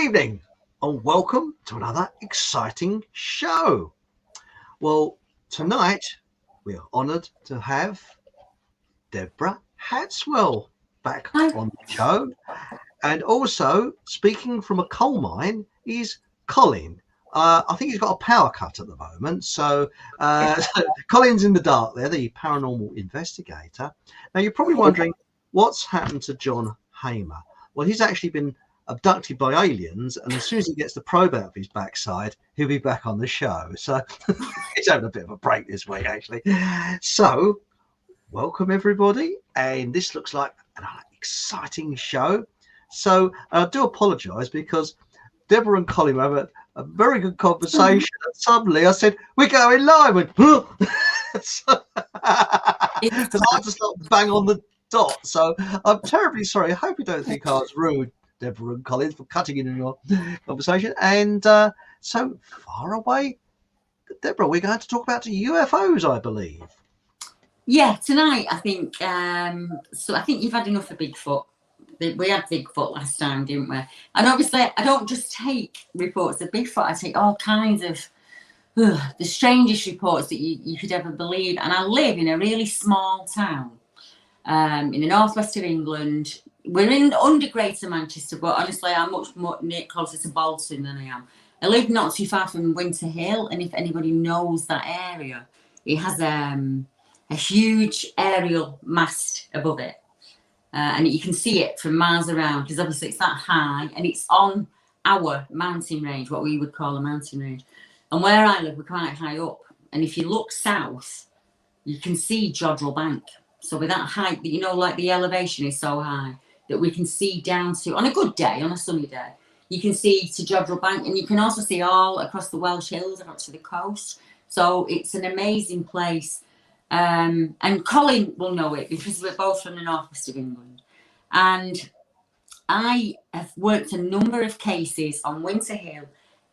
evening and welcome to another exciting show. Well, tonight we are honoured to have Deborah Hatswell back on the show, and also speaking from a coal mine is Colin. I think he's got a power cut at the moment, so Colin's in the dark there, the paranormal investigator. Now you're probably wondering what's happened to John Hamer. Well, he's actually been abducted by aliens, and as soon as he gets the probe out of his backside, he'll be back on the show. So he's having a bit of a break this week, actually. So welcome everybody, and this looks like an exciting show. So I do apologize because Deborah and Colin have a very good conversation, and suddenly I said, we're going live, and so it's hard to stop bang on the dot. So I'm terribly sorry. I hope you don't think I was rude, Deborah and Colin, for cutting in your conversation. And so far away, Deborah, we're going to talk about UFOs, I believe. Yeah, tonight I think. So I think you've had enough of Bigfoot. We had Bigfoot last time, didn't we? And obviously, I don't just take reports of Bigfoot. I take all kinds of the strangest reports that you could ever believe. And I live in a really small town in the northwest of England. We're under Greater Manchester, but honestly, I'm much more closer to Bolton than I am. I live not too far from Winter Hill, and if anybody knows that area, it has a huge aerial mast above it. And you can see it from miles around because obviously it's that high, and it's on our mountain range, what we would call a mountain range. And where I live, we're quite high up. And if you look south, you can see Jodrell Bank. So with that height, you know, like the elevation is so high that we can see down to, on a good day, on a sunny day, you can see to Jodrell Bank, and you can also see all across the Welsh Hills, across to the coast. So it's an amazing place. And Colin will know it because we're both from the northwest of England. And I have worked a number of cases on Winter Hill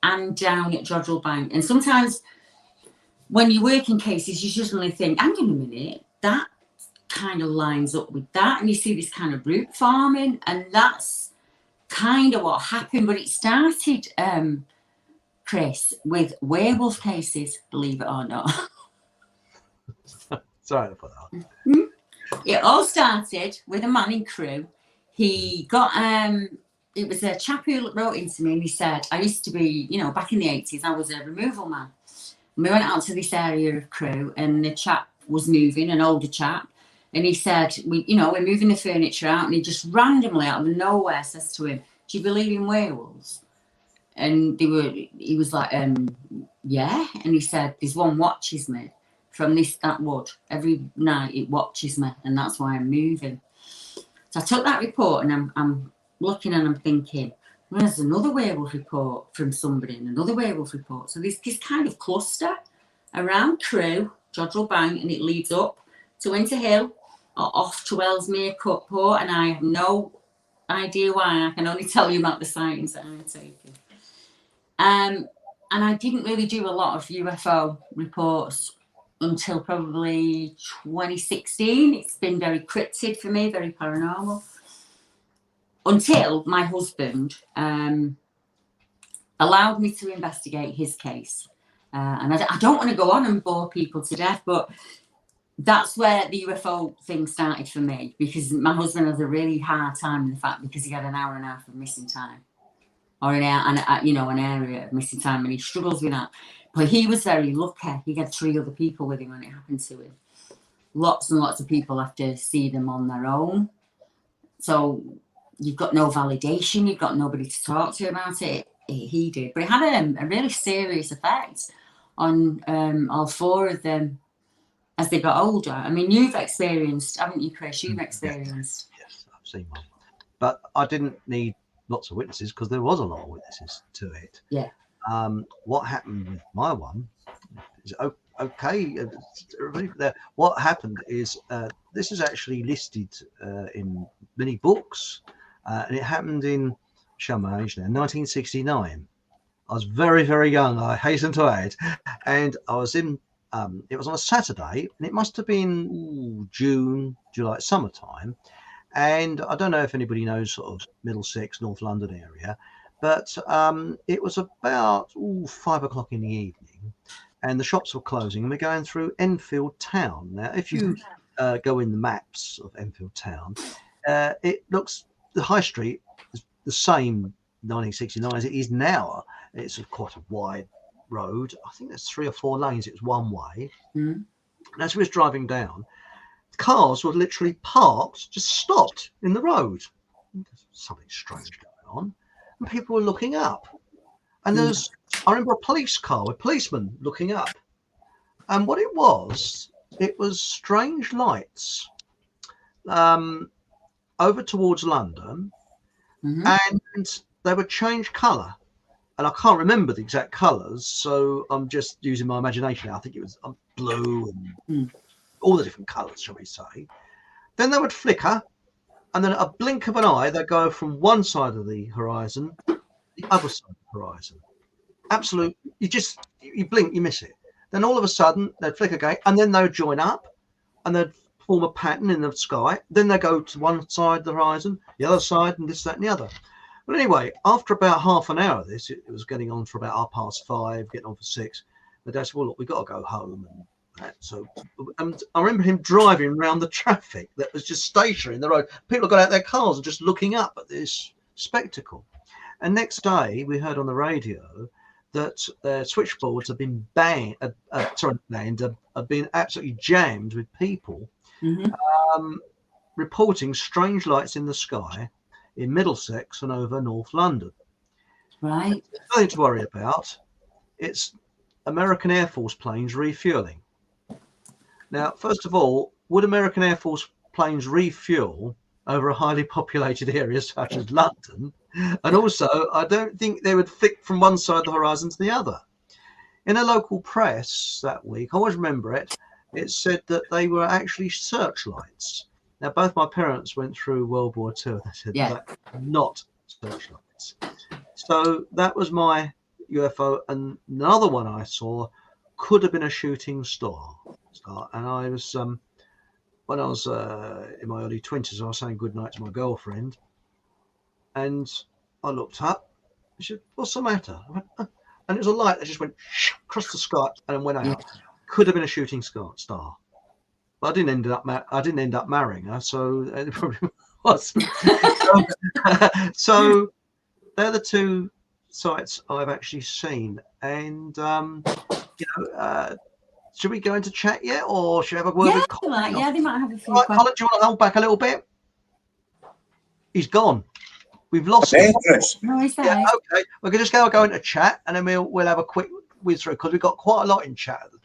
and down at Jodrell Bank. And sometimes when you work in cases, you suddenly think, hang on a minute, that kind of lines up with that. And you see this kind of root farming, and that's kind of what happened. But it started, Chris, with werewolf cases, believe it or not. Sorry for that. It all started with a man in Crewe. He got it was a chap who wrote into me, and he said, I used to be, you know, back in the 80s, I was a removal man. And we went out to this area of Crewe, and the chap was moving, an older chap, and he said, we're moving the furniture out, and he just randomly out of nowhere says to him, do you believe in werewolves? And he was like, yeah. And he said, there's one watches me from that wood. Every night it watches me, and that's why I'm moving. So I took that report, and I'm looking, and I'm thinking, well, there's another werewolf report from somebody, and another werewolf report. So this kind of cluster around Crewe, Jodrell Bank, and it leads up to Winter Hill or off to Ellesmere Port, and I have no idea why. I can only tell you about the sightings that I'm taking. And I didn't really do a lot of UFO reports until probably 2016. It's been very cryptid for me, very paranormal. Until my husband allowed me to investigate his case. And I don't want to go on and bore people to death, but that's where the UFO thing started for me, because my husband has a really hard time in the fact because he had an hour and a half of missing time, or an area of missing time, and he struggles with that. But he was very lucky. He had 3 other people with him when it happened to him. Lots and lots of people have to see them on their own. So you've got no validation. You've got nobody to talk to about it. He did. But it had a really serious effect on all 4 of them as they got older. I mean, you've experienced, haven't you, Chris? You've experienced. Yes, I've seen one. But I didn't need lots of witnesses because there was a lot of witnesses to it. Yeah. What happened with my one is okay. What happened is this is actually listed in many books, and it happened in, show my age now, 1969. I was very, very young, I hasten to add, and I was in. It was on a Saturday, and it must have been June, July, summertime. And I don't know if anybody knows sort of Middlesex, North London area, But it was about 5 o'clock in the evening, and the shops were closing, and we're going through Enfield Town. Now, if you go in the maps of Enfield Town, it looks, the high street is the same 1969 as it is now. It's quite a wide road. I think there's 3 or 4 lanes. It was one way. And as we was driving down, cars were literally parked, just stopped in the road. There's something strange going on, and people were looking up. And there's, I remember a police car with policemen looking up. And what it was strange lights over towards London, and they would change colour. And I can't remember the exact colours, so I'm just using my imagination now. I think it was blue and all the different colours, shall we say. Then they would flicker, and then at a blink of an eye, they'd go from one side of the horizon to the other side of the horizon. Absolute, you blink, you miss it. Then all of a sudden, they'd flick again, and then they'd join up, and they'd form a pattern in the sky. Then they go to one side of the horizon, the other side, and this, that, and the other. But anyway, after about half an hour of this, it was getting on for about 5:30, getting on for 6. My dad said, well, look, we've got to go home. And that. So I remember him driving around the traffic that was just stationary in the road. People got out their cars and just looking up at this spectacle. And next day, we heard on the radio that their switchboards have been have been absolutely jammed with people reporting strange lights in the sky in Middlesex and over North London. Right. Nothing to worry about. It's American Air Force planes refueling. Now, first of all, would American Air Force planes refuel over a highly populated area such as London? And also, I don't think they would flick from one side of the horizon to the other. In a local press that week, I always remember it, it said that they were actually searchlights. Now, both my parents went through World War II. They said that not searchlights. So that was my UFO. And another one I saw could have been a shooting star. And I was, when I was in my early 20s, I was saying goodnight to my girlfriend. And I looked up. She said, what's the matter? I went, and it was a light that just went across the sky and then went out. Could have been a shooting star. But I didn't end up marrying her, so it probably was. So they're the two sites I've actually seen. And should we go into chat yet, or should we have a word with Colin? Yeah, they might have a few questions. Colin, do you want to hold back a little bit? He's gone. We've lost him. No, he's there. Yeah, okay. We can just go into chat, and then we'll have a quick whiz through, because we've got quite a lot in chat at the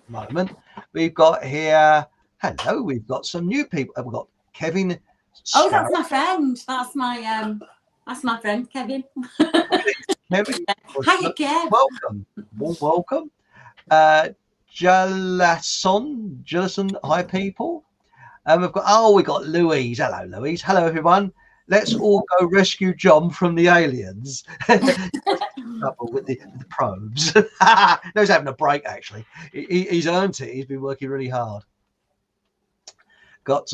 moment. We've got here. Hello, we've got some new people. We've got Kevin. Oh, that's my friend. That's my friend, Kevin. Kevin. Hiya, Kev. Welcome. Welcome. Jalason. Hi, people. We've got Louise. Hello, Louise. Hello, everyone. Let's all go rescue John from the aliens. With the probes. No, he's having a break, actually. He's earned it. He's been working really hard. Got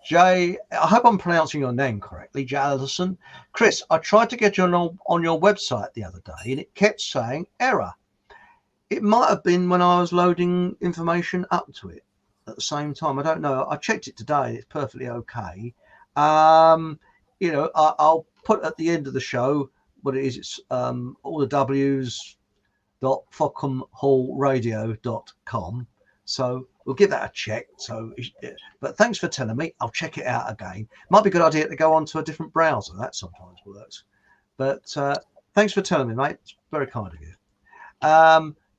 Jay. I hope I'm pronouncing your name correctly, Jallison. Chris, I tried to get you on your website the other day, and it kept saying error. It might have been when I was loading information up to it at the same time. I don't know. I checked it today, and it's perfectly okay. I'll put at the end of the show what it is. It's all the w's.fockham.hallradio.com. So we'll give that a check. But thanks for telling me. I'll check it out again. Might be a good idea to go on to a different browser. That sometimes works. But thanks for telling me, mate. It's very kind of you.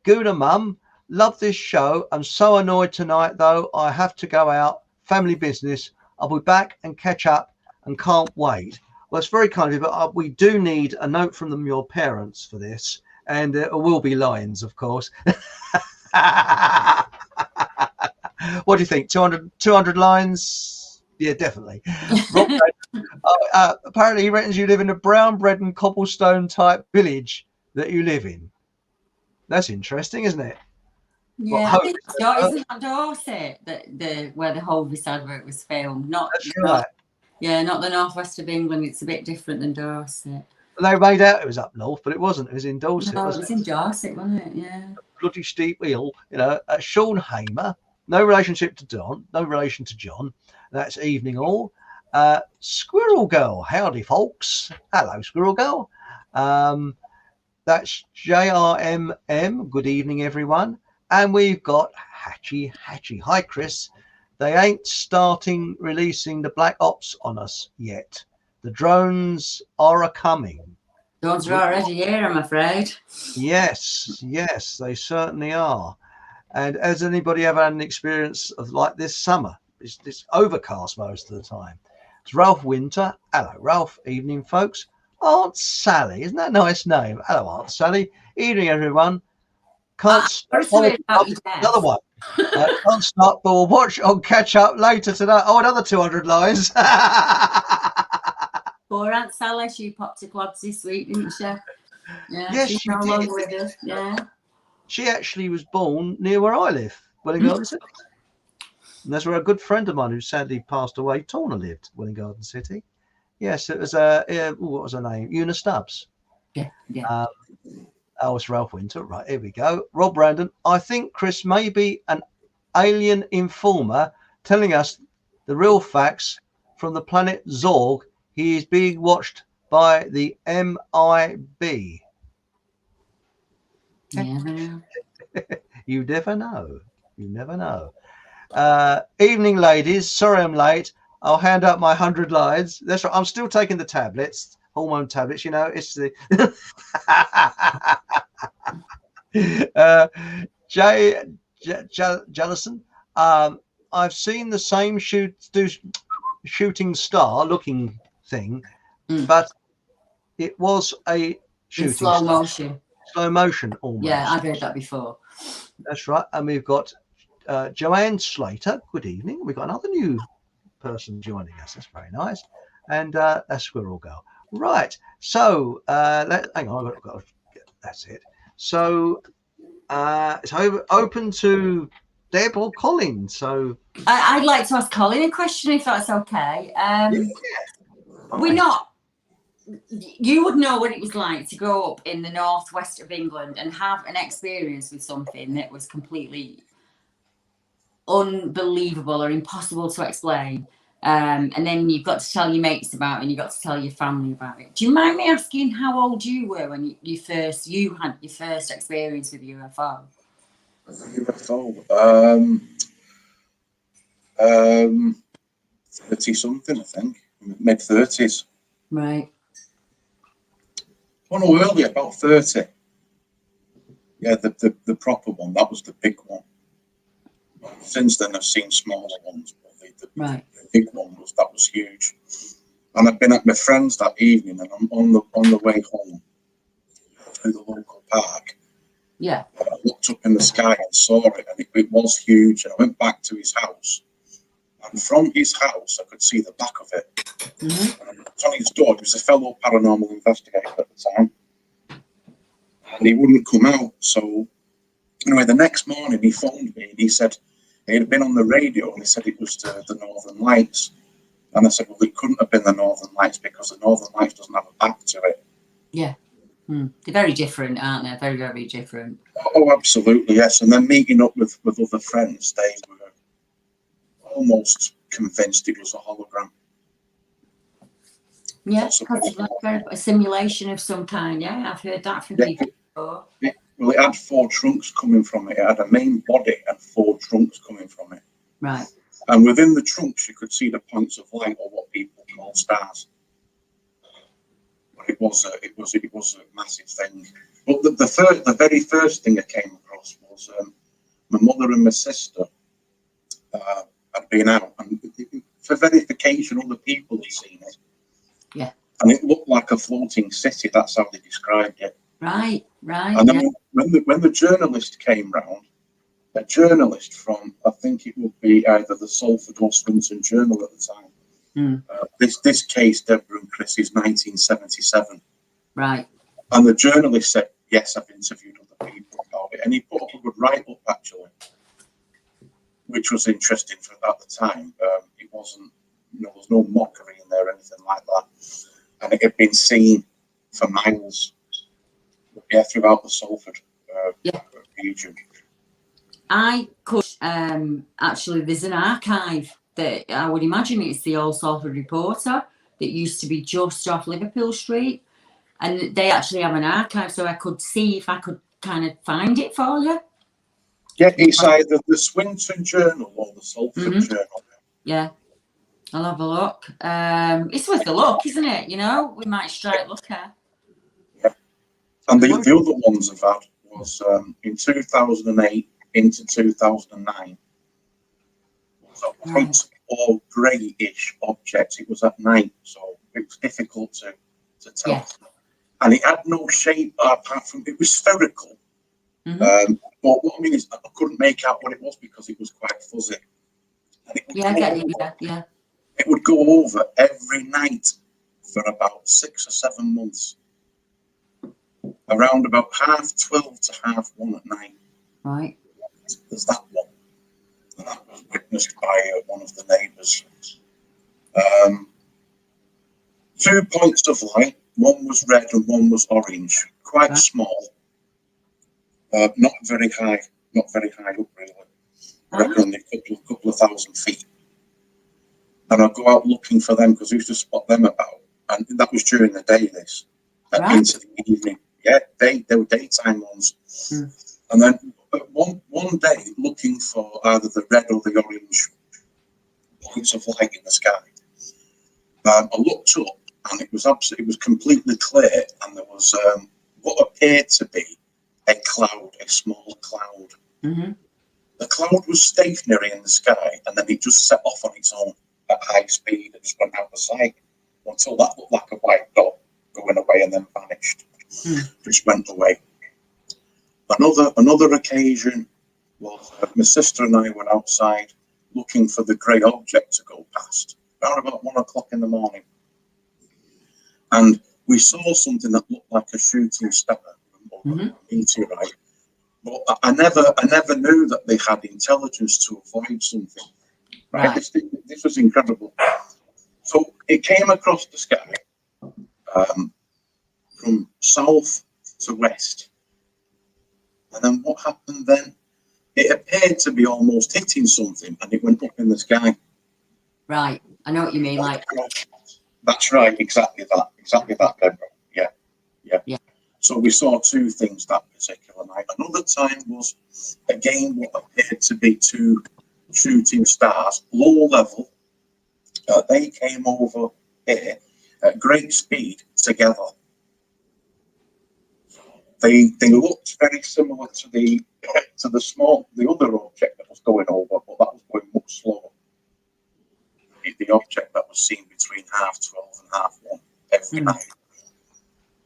Gouda Mum, love this show. I'm so annoyed tonight, though. I have to go out. Family business. I'll be back and catch up and can't wait. Well, it's very kind of you, but we do need a note from your parents for this. And there will be lines, of course. What do you think? 200 lines? Yeah, definitely. Apparently, he reckons you live in a brown bread and cobblestone type village that you live in. That's interesting, isn't it? Yeah, I think so. Isn't that Dorset where the Hovis advert was filmed? Not the northwest of England. It's a bit different than Dorset. They made out it was up north, but it wasn't. It was in Dorset. No, it Wasn't was it? in Dorset, wasn't it? Yeah. Bloody steep hill, Sean Hamer, no relationship to Don, no relation to John. That's evening all. Squirrel Girl, howdy folks. Hello, Squirrel Girl. That's JRMM. Good evening, everyone. And we've got Hatchy. Hi, Chris. They ain't starting releasing the Black Ops on us yet. The drones are a-coming. Drones are already here, I'm afraid. Yes, they certainly are. And has anybody ever had an experience of like this summer? It's overcast most of the time. It's Ralph Winter. Hello, Ralph. Evening, folks. Aunt Sally. Isn't that a nice name? Hello, Aunt Sally. Evening, everyone. Can't stop. Another one. Can't stop, but we'll watch or catch up later tonight. Oh, another 200 lines. Poor Aunt Sally, she popped her clods this week, didn't she? Yes, she's she no did. longer with us. Yeah. She actually was born near where I live, Welling Garden City. And that's where a good friend of mine who sadly passed away, Torna, lived, Welling Garden City. Yes, it was what was her name? Una Stubbs. Yeah. Oh, it's Ralph Winter. Right, here we go. Rob Brandon. I think Chris may be an alien informer telling us the real facts from the planet Zorg. He is being watched by the MIB. Yeah. You never know. You never know. Evening, ladies. Sorry I'm late. I'll hand out my 100 lines. That's right. I'm still taking the tablets, hormone tablets. It's the Jellison. I've seen the same shooting star looking thing, but it was a shooting slow star. motion. Slow motion almost. Yeah, I've heard that before. That's right. And we've got Joanne Slater. Good evening. We've got another new person joining us. That's very nice. And that's Squirrel Girl. Right. So hang on. That's it. So it's open to Deb or Colin. So I'd like to ask Colin a question, if that's okay. We're not. You would know what it was like to grow up in the northwest of England and have an experience with something that was completely unbelievable or impossible to explain. And then you've got to tell your mates about it and you've got to tell your family about it. Do you mind me asking how old you were when you had your first experience with UFO? UFO? 30-something, I think. Mid-30s. Right. Oh no, earlier, about 30. Yeah, the proper one, that was the big one. Since then, I've seen smaller ones, but the big one was huge. And I've been at my friend's that evening, and I'm on the way home through the local park. Yeah. And I looked up in the sky and saw it, and it was huge. And I went back to his house, and from his house, I could see the back of it. Mm-hmm. And it was on his door. He was a fellow paranormal investigator at the time, and he wouldn't come out. So anyway, the next morning he phoned me and he said he had been on the radio and he said it was the Northern Lights. And I said, well, it couldn't have been the Northern Lights because the Northern Lights doesn't have a back to it. Yeah. They're very different, aren't they? Very, very different. Oh, absolutely, yes. And then meeting up with other friends, they were almost convinced it was a hologram. Yeah, like a simulation of some kind. Yeah, I've heard that from people before. Well, it had 4 trunks coming from it. It had a main body and 4 trunks coming from it. Right. And within the trunks, you could see the points of light, or what people call stars. But it was a massive thing. But the very first thing I came across was my mother and my sister had been out, and for verification, other people had seen it. Yeah. And it looked like a floating city. That's how they described it. Right. And then when the journalist came round, a journalist from, I think it would be either the Salford or Swinton Journal at the time. This case, Deborah and Chris, is 1977. Right. And the journalist said, yes, I've interviewed other people about it. And he put up a good write-up, actually, which was interesting for at the time. It wasn't, there was no mockery in there or anything like that. And it had been seen for miles. Yeah, throughout the Salford region. I could actually, there's an archive that I would imagine it's the old Salford Reporter that used to be just off Liverpool Street, and they actually have an archive, so I could see if I could kind of find it for you. Yeah, it's either the Swinton Journal or the Salford Journal. Yeah, I'll have a look. It's worth a look, isn't it? You know, we might strike luck here. Yeah, and the other ones I've had was in 2008 into 2009. A white or greyish object. It was at night, so it was difficult to tell. Yeah. And it had no shape apart from it was spherical. But what I mean is, I couldn't make out what it was because it was quite fuzzy. And it would It would go over every night for about 6 or 7 months, around about 12:30 to 1:30 at night. Right. There's that one. And that was witnessed by one of the neighbours. 2 points of light. One was red and one was orange. Quite small. Not very high. Not very high up, really. I reckon only a couple of thousand feet. And I'd go out looking for them because I used to spot them about. And that was during the day, this. Into the evening. Yeah, they were daytime ones. And then one day, looking for either the red or the orange points of light in the sky, I looked up and it was completely clear, and there was what appeared to be a cloud, a small cloud. The cloud was stationary in the sky, and then it just set off on its own at high speed and just went out of sight until that looked like a white dot going away and then vanished. Just went away. Another occasion was my sister and I were outside looking for the grey object to go past around about 1 o'clock in the morning, and we saw something that looked like a shooting star or a meteorite. But I never knew that they had intelligence to avoid something. Right? This was incredible. So it came across the sky from south to west. And then what happened then? It appeared to be almost hitting something, and it went up in the sky. Right. I know what you mean. Like, that's right. Exactly that, Deborah. Yeah. So we saw 2 things that particular night. Another time was, again, what appeared to be 2 shooting stars, low level. They came over here at great speed together. They looked very similar to the other object that was going over, but that was going much slower. The object that was seen between 12:30 and 1:30 every night.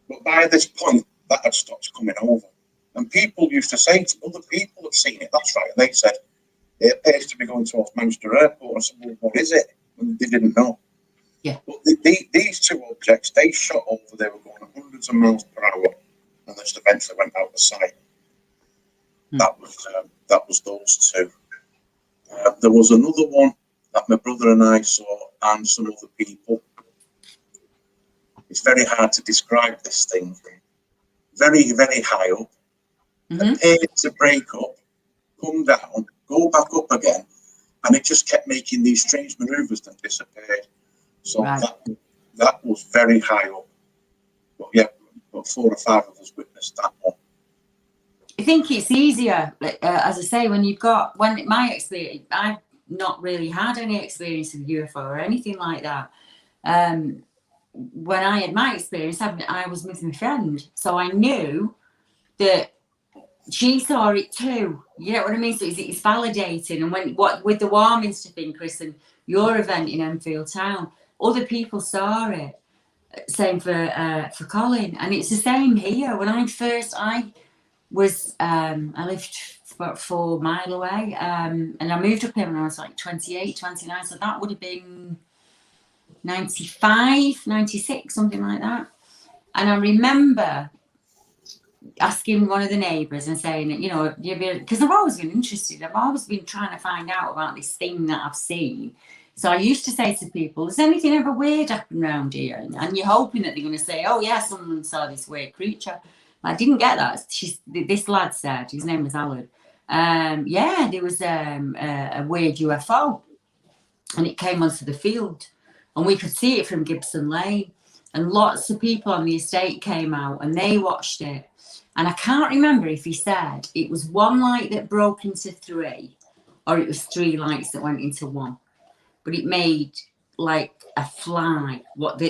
But by this point, that had stopped coming over, and people used to say to other people had seen it. That's right, and they said it appears to be going towards Manchester Airport. I said, well, what is it? And they didn't know. Yeah. But these 2 objects, they shot over. They were going hundreds of miles per hour. And just eventually went out of sight. That was those 2. There was another one that my brother and I saw, and some other people. It's very hard to describe this thing. Very, very high up. Appeared to break up, come down, go back up again, and it just kept making these strange manoeuvres and disappeared. So that was very high up. But yeah. But 4 or 5 of us witnessed that one. I think it's easier, as I say, my experience, I've not really had any experience of UFO or anything like that. When I had my experience, I was with my friend, so I knew that she saw it too. You know what I mean? So it's validating. And with the Warminster thing, Chris, and your event in Enfield Town, other people saw it. Same for Colin, and it's the same here. When I lived about 4 miles away, and I moved up here when I was like 28, 29, so that would have been 95, 96, something like that. And I remember asking one of the neighbours and saying, you know, because I've always been interested, I've always been trying to find out about this thing that I've seen. So I used to say to people, has anything ever weird happened around here? And you're hoping that they're going to say, oh, yeah, someone saw this weird creature. I didn't get that. This lad said, his name was Alan, yeah, there was a weird UFO, and it came onto the field, and we could see it from Gibson Lane, and lots of people on the estate came out, and they watched it. And I can't remember if he said it was one light that broke into three, or it was three lights that went into one. But it made like a fly. What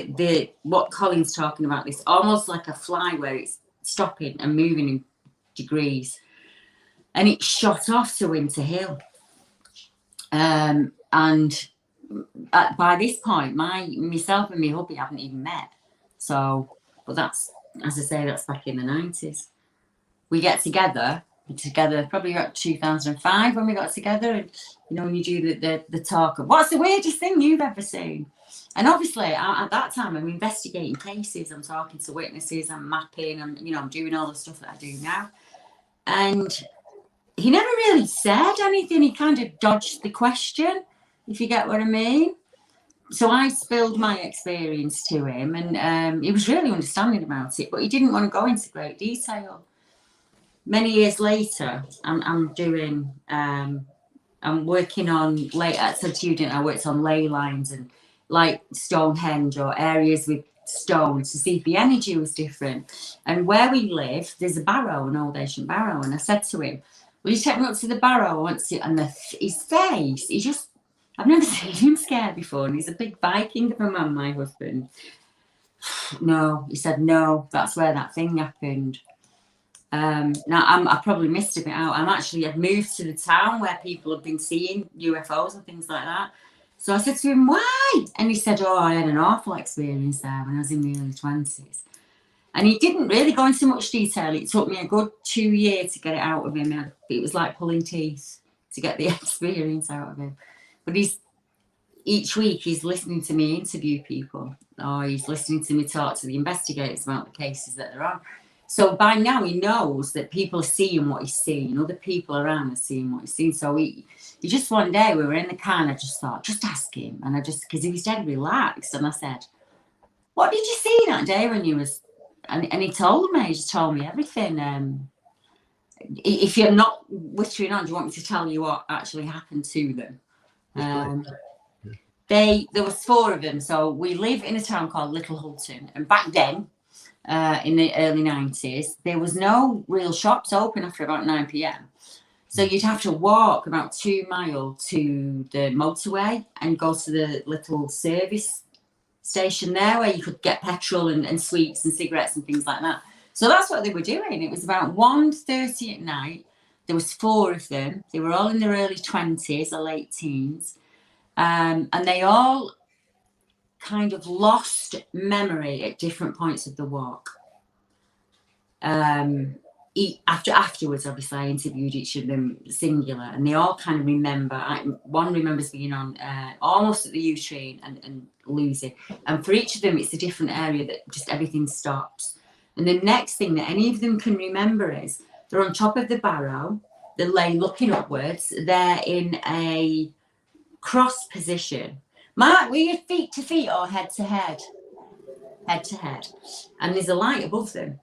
Colin's talking about, this almost like a fly where it's stopping and moving in degrees, and it shot off to Winter Hill. And by this point, myself and my hubby haven't even met. So, but that's, as I say, that's back in the 90s. We get together probably about 2005 when we got together, and you know, when you do the talk of what's the weirdest thing you've ever seen, and obviously at that time I'm investigating cases, I'm talking to witnesses, I'm mapping, I'm doing all the stuff that I do now. And he never really said anything. He kind of dodged the question, if you get what I mean. So I spilled my experience to him, and he was really understanding about it, but he didn't want to go into great detail. Many years later, I'm working on I worked on ley lines and like Stonehenge or areas with stones to see if the energy was different. And where we live, there's a barrow, an old ancient barrow. And I said to him, will you take me up to the barrow? I want to see it. And his face, I've never seen him scared before. And he's a big Viking of a man, my husband. No, he said, no, that's where that thing happened. Now I probably missed a bit out. I've moved to the town where people have been seeing UFOs and things like that. So I said to him, why? And he said, oh, I had an awful experience there when I was in my early 20s. And he didn't really go into much detail. It took me a good 2 years to get it out of him. It was like pulling teeth to get the experience out of him. But each week he's listening to me interview people, or he's listening to me talk to the investigators about the cases that they're on. So by now he knows that people are seeing what he's seeing, other people around are seeing what he's seeing. So he just one day we were in the car and I just thought, just ask him. And because he was dead relaxed, and I said, what did you see that day when you was, and he told me, he just told me everything. If you're not whittering on, do you want me to tell you what actually happened to them? There was 4 of them. So we live in a town called Little Hulton, and back then, in the early 90s, there was no real shops open after about 9 p.m. So you'd have to walk about 2 miles to the motorway and go to the little service station there where you could get petrol and sweets and cigarettes and things like that. So that's what they were doing. It was about 1:30 at night. There was 4 of them. They were all in their early 20s or late teens. And they all kind of lost memory at different points of the walk. Afterwards, obviously, I interviewed each of them singular, and they all kind of remember. One remembers being on almost at the U-train and losing. And for each of them, it's a different area that just everything stops. And the next thing that any of them can remember is they're on top of the barrow, they're looking upwards, they're in a cross position. Mark, were you feet to feet or head to head? Head to head. And there's a light above them.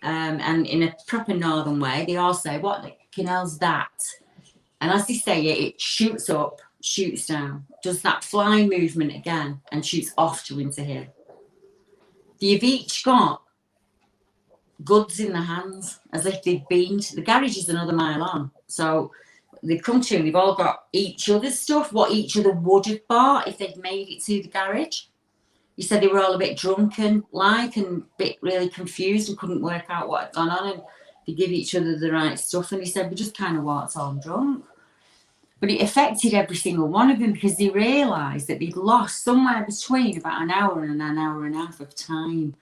And in a proper northern way, they all say, what the hell's that? And as they say it, it shoots up, shoots down, does that flying movement again, and shoots off to Winter Hill. They've each got goods in their hands, as if they've been to the garage is another mile on. So they've come to, and they've all got each other's stuff, what each other would have bought if they'd made it to the garage. He said they were all a bit drunken, and a bit really confused and couldn't work out what had gone on, and they give each other the right stuff. And he said, we just kind of walked on drunk. But it affected every single one of them because they realised that they'd lost somewhere between about an hour and an hour and a half of time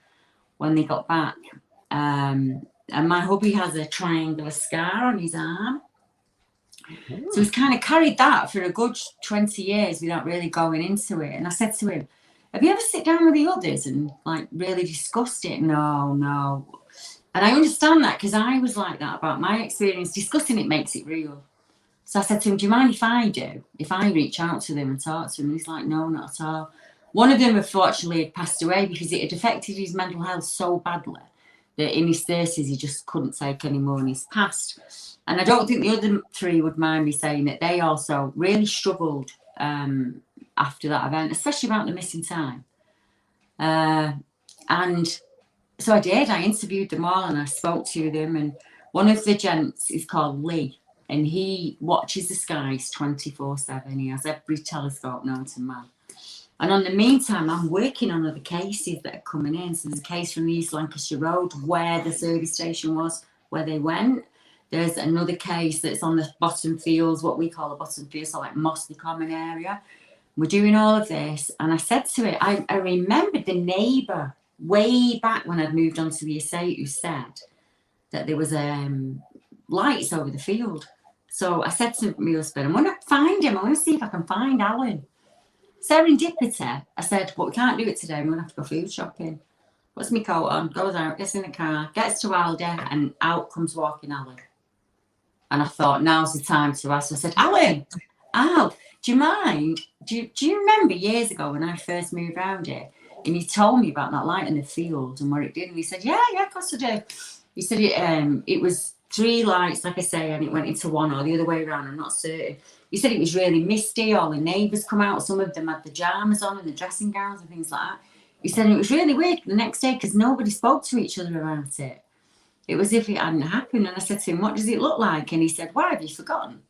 when they got back. And my hubby has a triangular scar on his arm. So he's kind of carried that for a good 20 years without really going into it. And I said to him, have you ever sit down with the others and like really discussed it? No. And I understand that because I was like that about my experience. Discussing it makes it real. So I said to him, do you mind if I do? If I reach out to them and talk to them? And he's like, no, not at all. One of them, unfortunately, had passed away because it had affected his mental health so badly that in his 30s, he just couldn't take any more, and he's passed. And I don't think the other 3 would mind me saying that they also really struggled after that event, especially about the missing time. And so I did. I interviewed them all and I spoke to them. And one of the gents is called Lee, and he watches the skies 24/7. He has every telescope known to man. And on the meantime, I'm working on other cases that are coming in. So there's a case from the East Lancashire Road where the service station was, where they went. There's another case that's on the bottom fields, what we call the bottom fields, so like Mossley Common area. We're doing all of this. And I said to it, I remembered the neighbour way back when I'd moved onto the estate who said that there was lights over the field. So I said to my husband, I'm going to find him. I'm going to see if I can find Alan. Serendipity, I said, but we can't do it today. I'm going to have to go food shopping. Puts my coat on, goes out, gets in the car, gets to Aldi, and out comes walking Alan. And I thought, now's the time to ask. I said, Alan, Al, do you mind? Do you remember years ago when I first moved around here and you told me about that light in the field and what it did? And he said, yeah, of course I do. He said it was 3 lights, like I say, and it went into one or the other way around. I'm not certain. He said it was really misty. All the neighbours come out. Some of them had pyjamas on and the dressing gowns and things like that. He said it was really weird the next day because nobody spoke to each other about it. It was as if it hadn't happened. And I said to him, what does it look like? And he said, why, have you forgotten?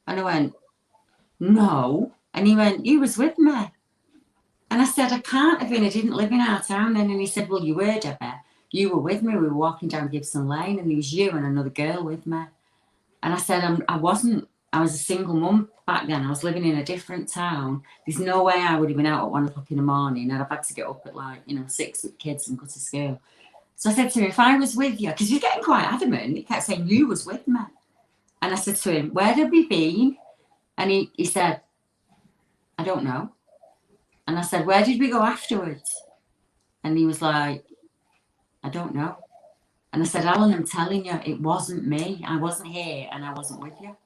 And I went, no. And he went, you was with me. And I said, I can't have been. I didn't live in our town then. And he said, well, you were, Deborah. You were with me. We were walking down Gibson Lane and there was you and another girl with me. And I said, I wasn't. I was a single mum back then. I was living in a different town. There's no way I would have been out at 1 o'clock in the morning. And I've had to get up at 6 with kids and go to school. So I said to him, if I was with you, because he was getting quite adamant, he kept saying, you was with me. And I said to him, where have we been? And he said, I don't know. And I said, where did we go afterwards? And he was like, I don't know. And I said, Alan, I'm telling you, it wasn't me. I wasn't here and I wasn't with you.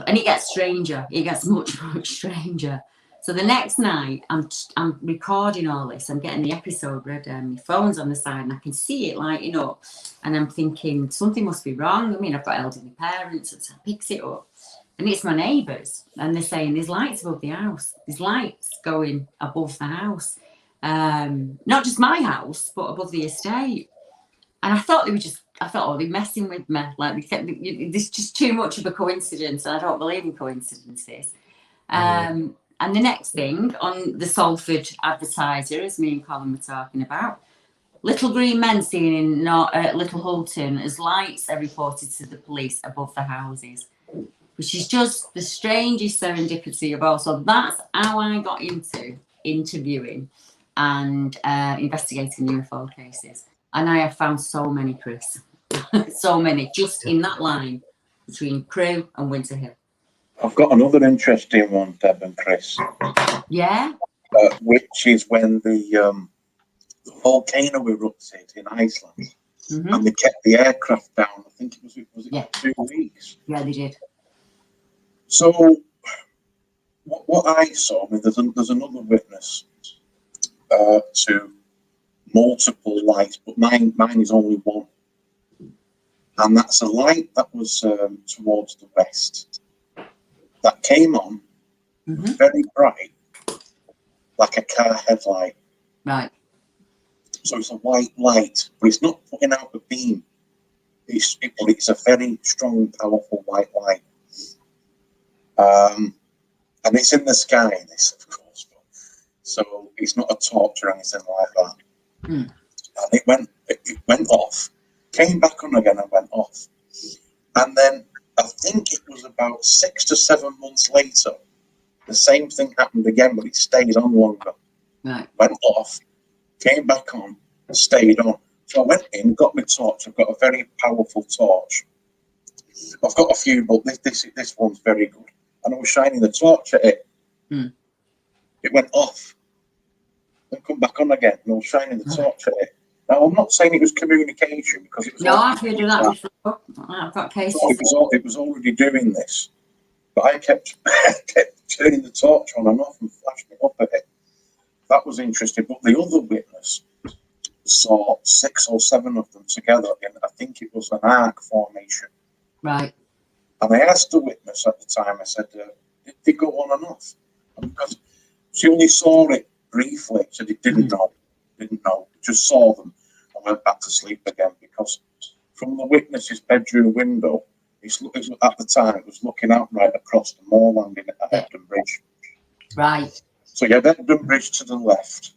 And it gets stranger. It gets much, much stranger. So the next night, I'm recording all this. I'm getting the episode ready. My phone's on the side and I can see it lighting up. And I'm thinking, something must be wrong. I mean, I've got elderly parents. So I picks it up. And it's my neighbours. And they're saying, there's lights above the house. There's lights going above the house. Not just my house, but above the estate. And I thought they're messing with me. Like, there's just too much of a coincidence. And I don't believe in coincidences. And the next thing on the Salford Advertiser, as me and Colin were talking about, little green men seen in Little Hulton as lights are reported to the police above the houses, which is just the strangest serendipity of all. So that's how I got into interviewing and investigating UFO cases. And I have found so many, Chris. So many, just in that line between Crewe and Winter Hill. I've got another interesting one, Deb and Chris. Yeah? Which is when the volcano erupted in Iceland. Mm-hmm. And they kept the aircraft down. I think it was 2 weeks. Yeah, they did. So what I saw, I mean, there's another witness to multiple lights, but mine is only one. And that's a light that was towards the west that came on very bright, like a car headlight. Right. So it's a white light, but it's not putting out a beam. It's a very strong, powerful white light. And it's in the sky, this, of course. So it's not a torch or anything like that. And it went off, came back on again and went off. And then I think it was about 6 to 7 months later, the same thing happened again, but it stayed on longer. Right. Went off, came back on, stayed on. So I went in, got my torch. I've got a very powerful torch. I've got a few, but this one's very good. And I was shining the torch at it. It went off. Then come back on again, and I was shining the torch at it. Now, I'm not saying it was communication because it was. No, I've heard of that before. I've got cases. It was already doing this, but I kept turning the torch on and off and flashing it up at it. That was interesting. But the other witness saw 6 or 7 of them together in, I think it was an arc formation. Right. And I asked the witness at the time, I said, did they go on and off? And because she only saw it briefly, said he didn't know, just saw them and went back to sleep again, because from the witness's bedroom window, at the time, it was looking out right across the moorland at Hebden Bridge. Right. So you had Hebden Bridge to the left,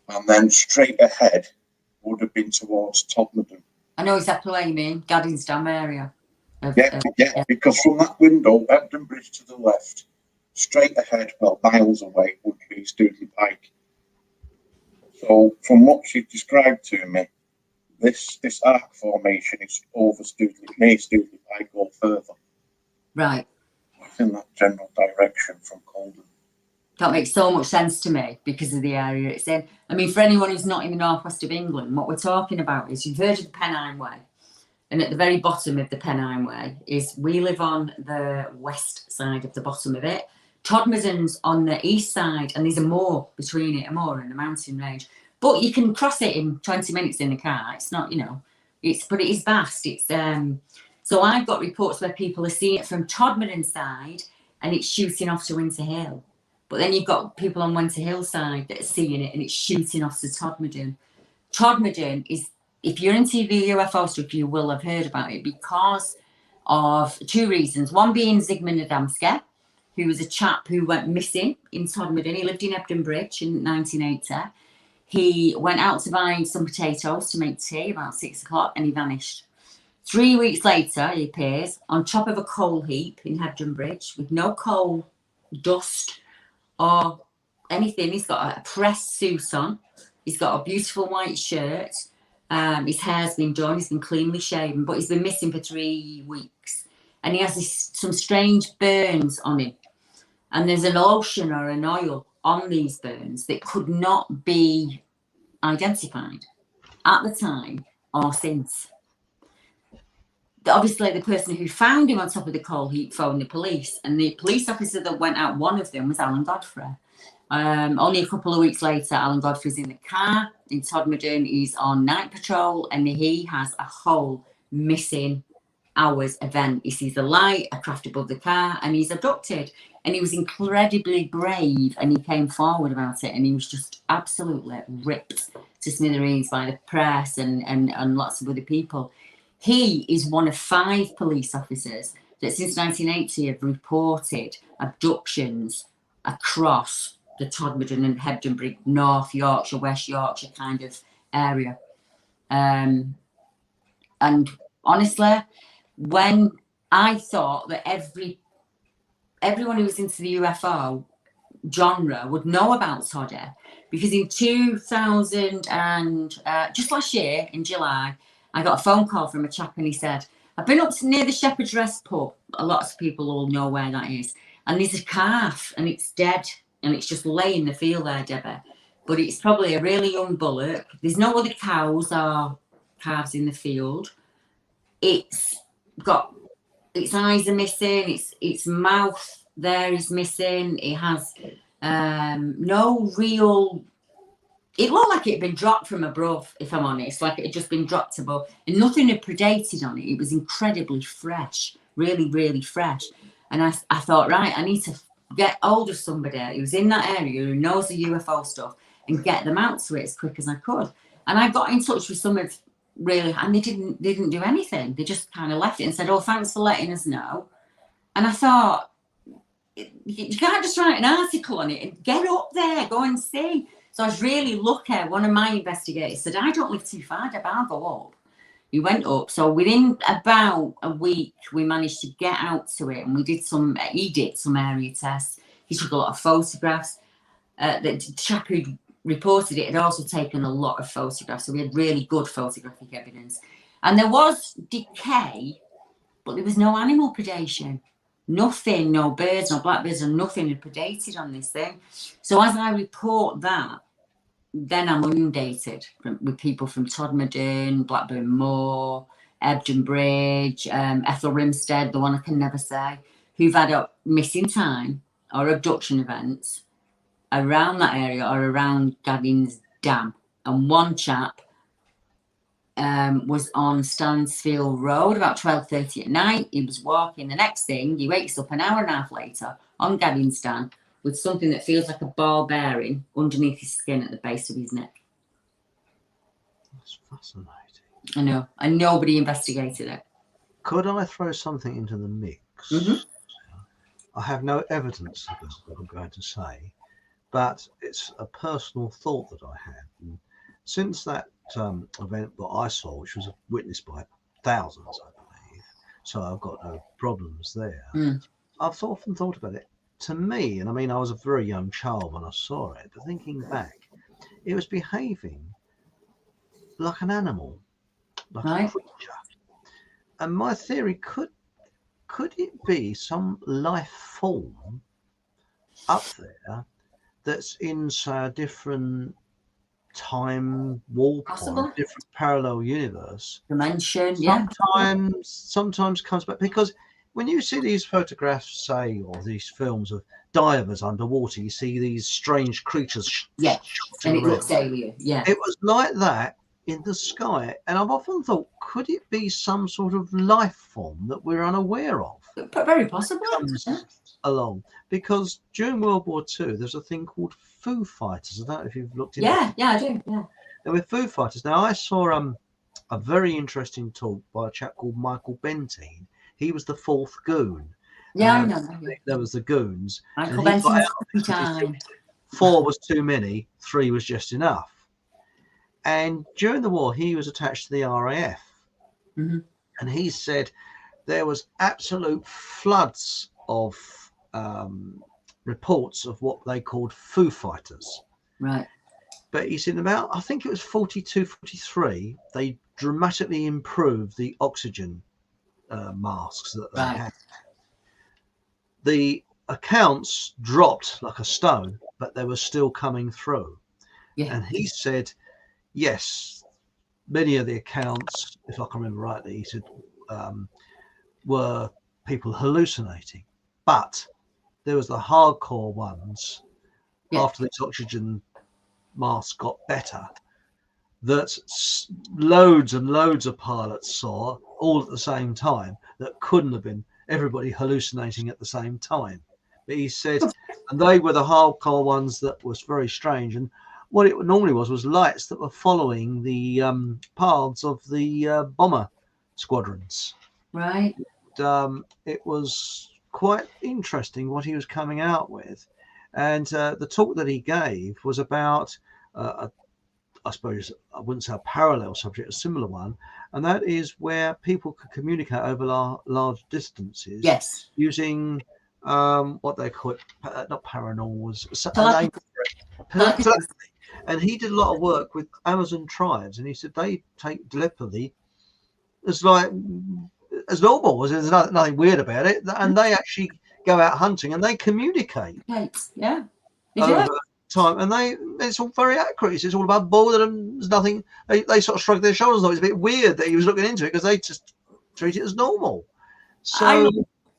and then straight ahead would have been towards Todmorden. I know exactly what you mean, Gaddings Dam area. Yeah, because from that window, Hebden Bridge to the left, straight ahead, well, miles away, would be Stoodley Pike. So from what she described to me, this arc formation is over Stoodley Pike or further. Right. It's in that general direction from Colin. That makes so much sense to me because of the area it's in. I mean, for anyone who's not in the northwest of England, what we're talking about is, you've heard of the Pennine Way. And at the very bottom of the Pennine Way we live on the west side of the bottom of it. Todmorden's on the east side, and there's a moor between it, a moor and a mountain range. But you can cross it in 20 minutes in the car. It's not, but it is vast. It's so I've got reports where people are seeing it from Todmorden side and it's shooting off to Winter Hill. But then you've got people on Winter Hill side that are seeing it and it's shooting off to Todmorden. Todmorden is, if you're into the UFO stuff, you will have heard about it because of 2 reasons. One being Zygmunt Adamski, who was a chap who went missing in Todmorden. He lived in Hebden Bridge in 1980. He went out to buy some potatoes to make tea about 6 o'clock and he vanished. 3 weeks later, he appears on top of a coal heap in Hebden Bridge with no coal dust or anything. He's got a pressed suit on. He's got a beautiful white shirt. His hair's been done. He's been cleanly shaven, but he's been missing for 3 weeks. And he has some strange burns on him. And there's an lotion or an oil on these burns that could not be identified at the time or since. Obviously, the person who found him on top of the coal heap phoned the police, and the police officer that went out, one of them was Alan Godfrey. Only a couple of weeks later, Alan Godfrey's in the car in Todmorden. He's on night patrol, and he has a whole missing hours event. He sees the light, a craft above the car, and he's abducted. And he was incredibly brave, and he came forward about it, and he was just absolutely ripped to smithereens by the press and lots of other people. He is one of 5 police officers that since 1980 have reported abductions across the Todmorden and Hebden Bridge, North Yorkshire, West Yorkshire kind of area. And honestly, when I thought that everyone who was into the UFO genre would know about Toddy, because in 2000 and just last year in July, I got a phone call from a chap and he said, I've been up to near the Shepherd's Rest pub. A lot of people all know where that is. And there's a calf and it's dead and it's just laying in the field there, Deborah. But it's probably a really young bullock. There's no other cows or calves in the field. It's got, its eyes are missing, its mouth there is missing. It has no real... It looked like it had been dropped from above, if I'm honest, like it had just been dropped above. And nothing had predated on it. It was incredibly fresh, really, really fresh. And I thought, right, I need to get hold of somebody who's in that area, who knows the UFO stuff, and get them out to it as quick as I could. And I got in touch with some of really, and they didn't do anything. They just kind of left it and said, oh, thanks for letting us know. And I thought, you can't just write an article on it and get up there, go and see. So I was really lucky. One of my investigators said, I don't live too far, Deb, I'll go up. We went up. So within about a week, we managed to get out to it. And he did some area tests. He took a lot of photographs. The chap who reported it had also taken a lot of photographs. So we had really good photographic evidence. And there was decay, but there was no animal predation. Nothing, no birds, no blackbirds, and nothing had predated on this thing. So as I report that, then I'm inundated with people from Todmorden, Blackburn Moor, Ebden Bridge, Ethel Rimstead, the one I can never say, who've had a missing time or abduction events around that area or around Gaggins Dam. And one chap was on Stansfield Road about 12:30 at night. He was walking. The next thing, he wakes up an hour and a half later on Gaggins Dam with something that feels like a ball bearing underneath his skin at the base of his neck. That's fascinating. I know. And nobody investigated it. Could I throw something into the mix? Mhm. I have no evidence of this, what I'm going to say, but it's a personal thought that I had. And since that event that I saw, which was witnessed by thousands, I believe, so I've got no problems there. I've often thought about it. To me, and I mean, I was a very young child when I saw it, but thinking back, it was behaving like an animal, like a creature. And my theory, could it be some life form up there that's in, say, a different time warp or a different parallel universe? Dimension, Sometimes comes back, because when you see these photographs, say, or these films of divers underwater, you see these strange creatures. And it looks alien. Yeah. It was like that in the sky, and I've often thought, could it be some sort of life form that we're unaware of? Very possible. Comes along, because during World War II, there's a thing called Foo Fighters. I don't know if you've looked into it. Yeah, I do. Yeah. And with Foo Fighters, now I saw a very interesting talk by a chap called Michael Bentine. He was the fourth goon. Yeah, I know. There was the goons. Michael Bentine's time. 4 was too many, 3 was just enough. And during the war, he was attached to the RAF. Mm-hmm. And he said there was absolute floods of reports of what they called Foo Fighters. Right. But he said about, I think it was 42, 43, they dramatically improved the oxygen masks that they had. The accounts dropped like a stone, but they were still coming through. Yeah. And he said, yes, many of the accounts, if I can remember rightly, he said, were people hallucinating. But there was the hardcore ones, after these oxygen masks got better, that loads and loads of pilots saw all at the same time, that couldn't have been everybody hallucinating at the same time. But he said, and they were the hardcore ones that was very strange. And what it normally was lights that were following the paths of the bomber squadrons. Right. It was quite interesting what he was coming out with. And the talk that he gave was about, I suppose, I wouldn't say a parallel subject, a similar one, and that is where people could communicate over large distances. Yes. Using what they call it, not paranormal, telepathy. And he did a lot of work with Amazon tribes, and he said they take telepathy as like as normal, as there's nothing weird about it, and they actually go out hunting and they communicate. Yeah. Over time, and it's all very accurate. It's all about boredom. There's nothing. They sort of shrugged their shoulders. Though it's a bit weird that he was looking into it, because they just treat it as normal. So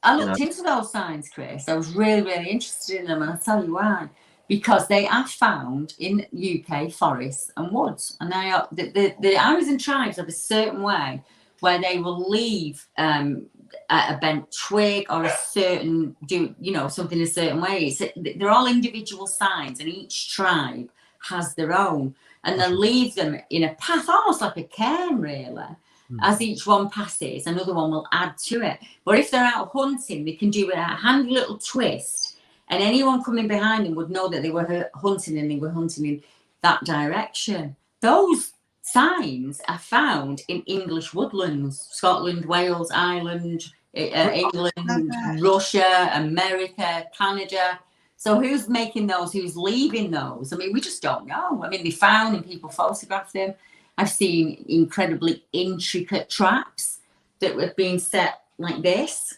I looked into those signs, Chris. I was really, really interested in them, and I'll tell you why. Because they are found in UK forests and woods, and they are the Amazon tribes have a certain way where they will leave a bent twig or a certain something a certain way. They're all individual signs, and each tribe has their own, and they leave them in a path, almost like a cairn, really. As each one passes, another one will add to it. But if they're out hunting, they can do a handy little twist, and anyone coming behind them would know that they were hunting, and they were hunting in that direction. Those signs are found in English woodlands, Scotland, Wales, Ireland, England, Russia, America, Canada. So who's making those? Who's leaving those? I mean, we just don't know. I mean, they found and people photographed them. I've seen incredibly intricate traps that were being set like this.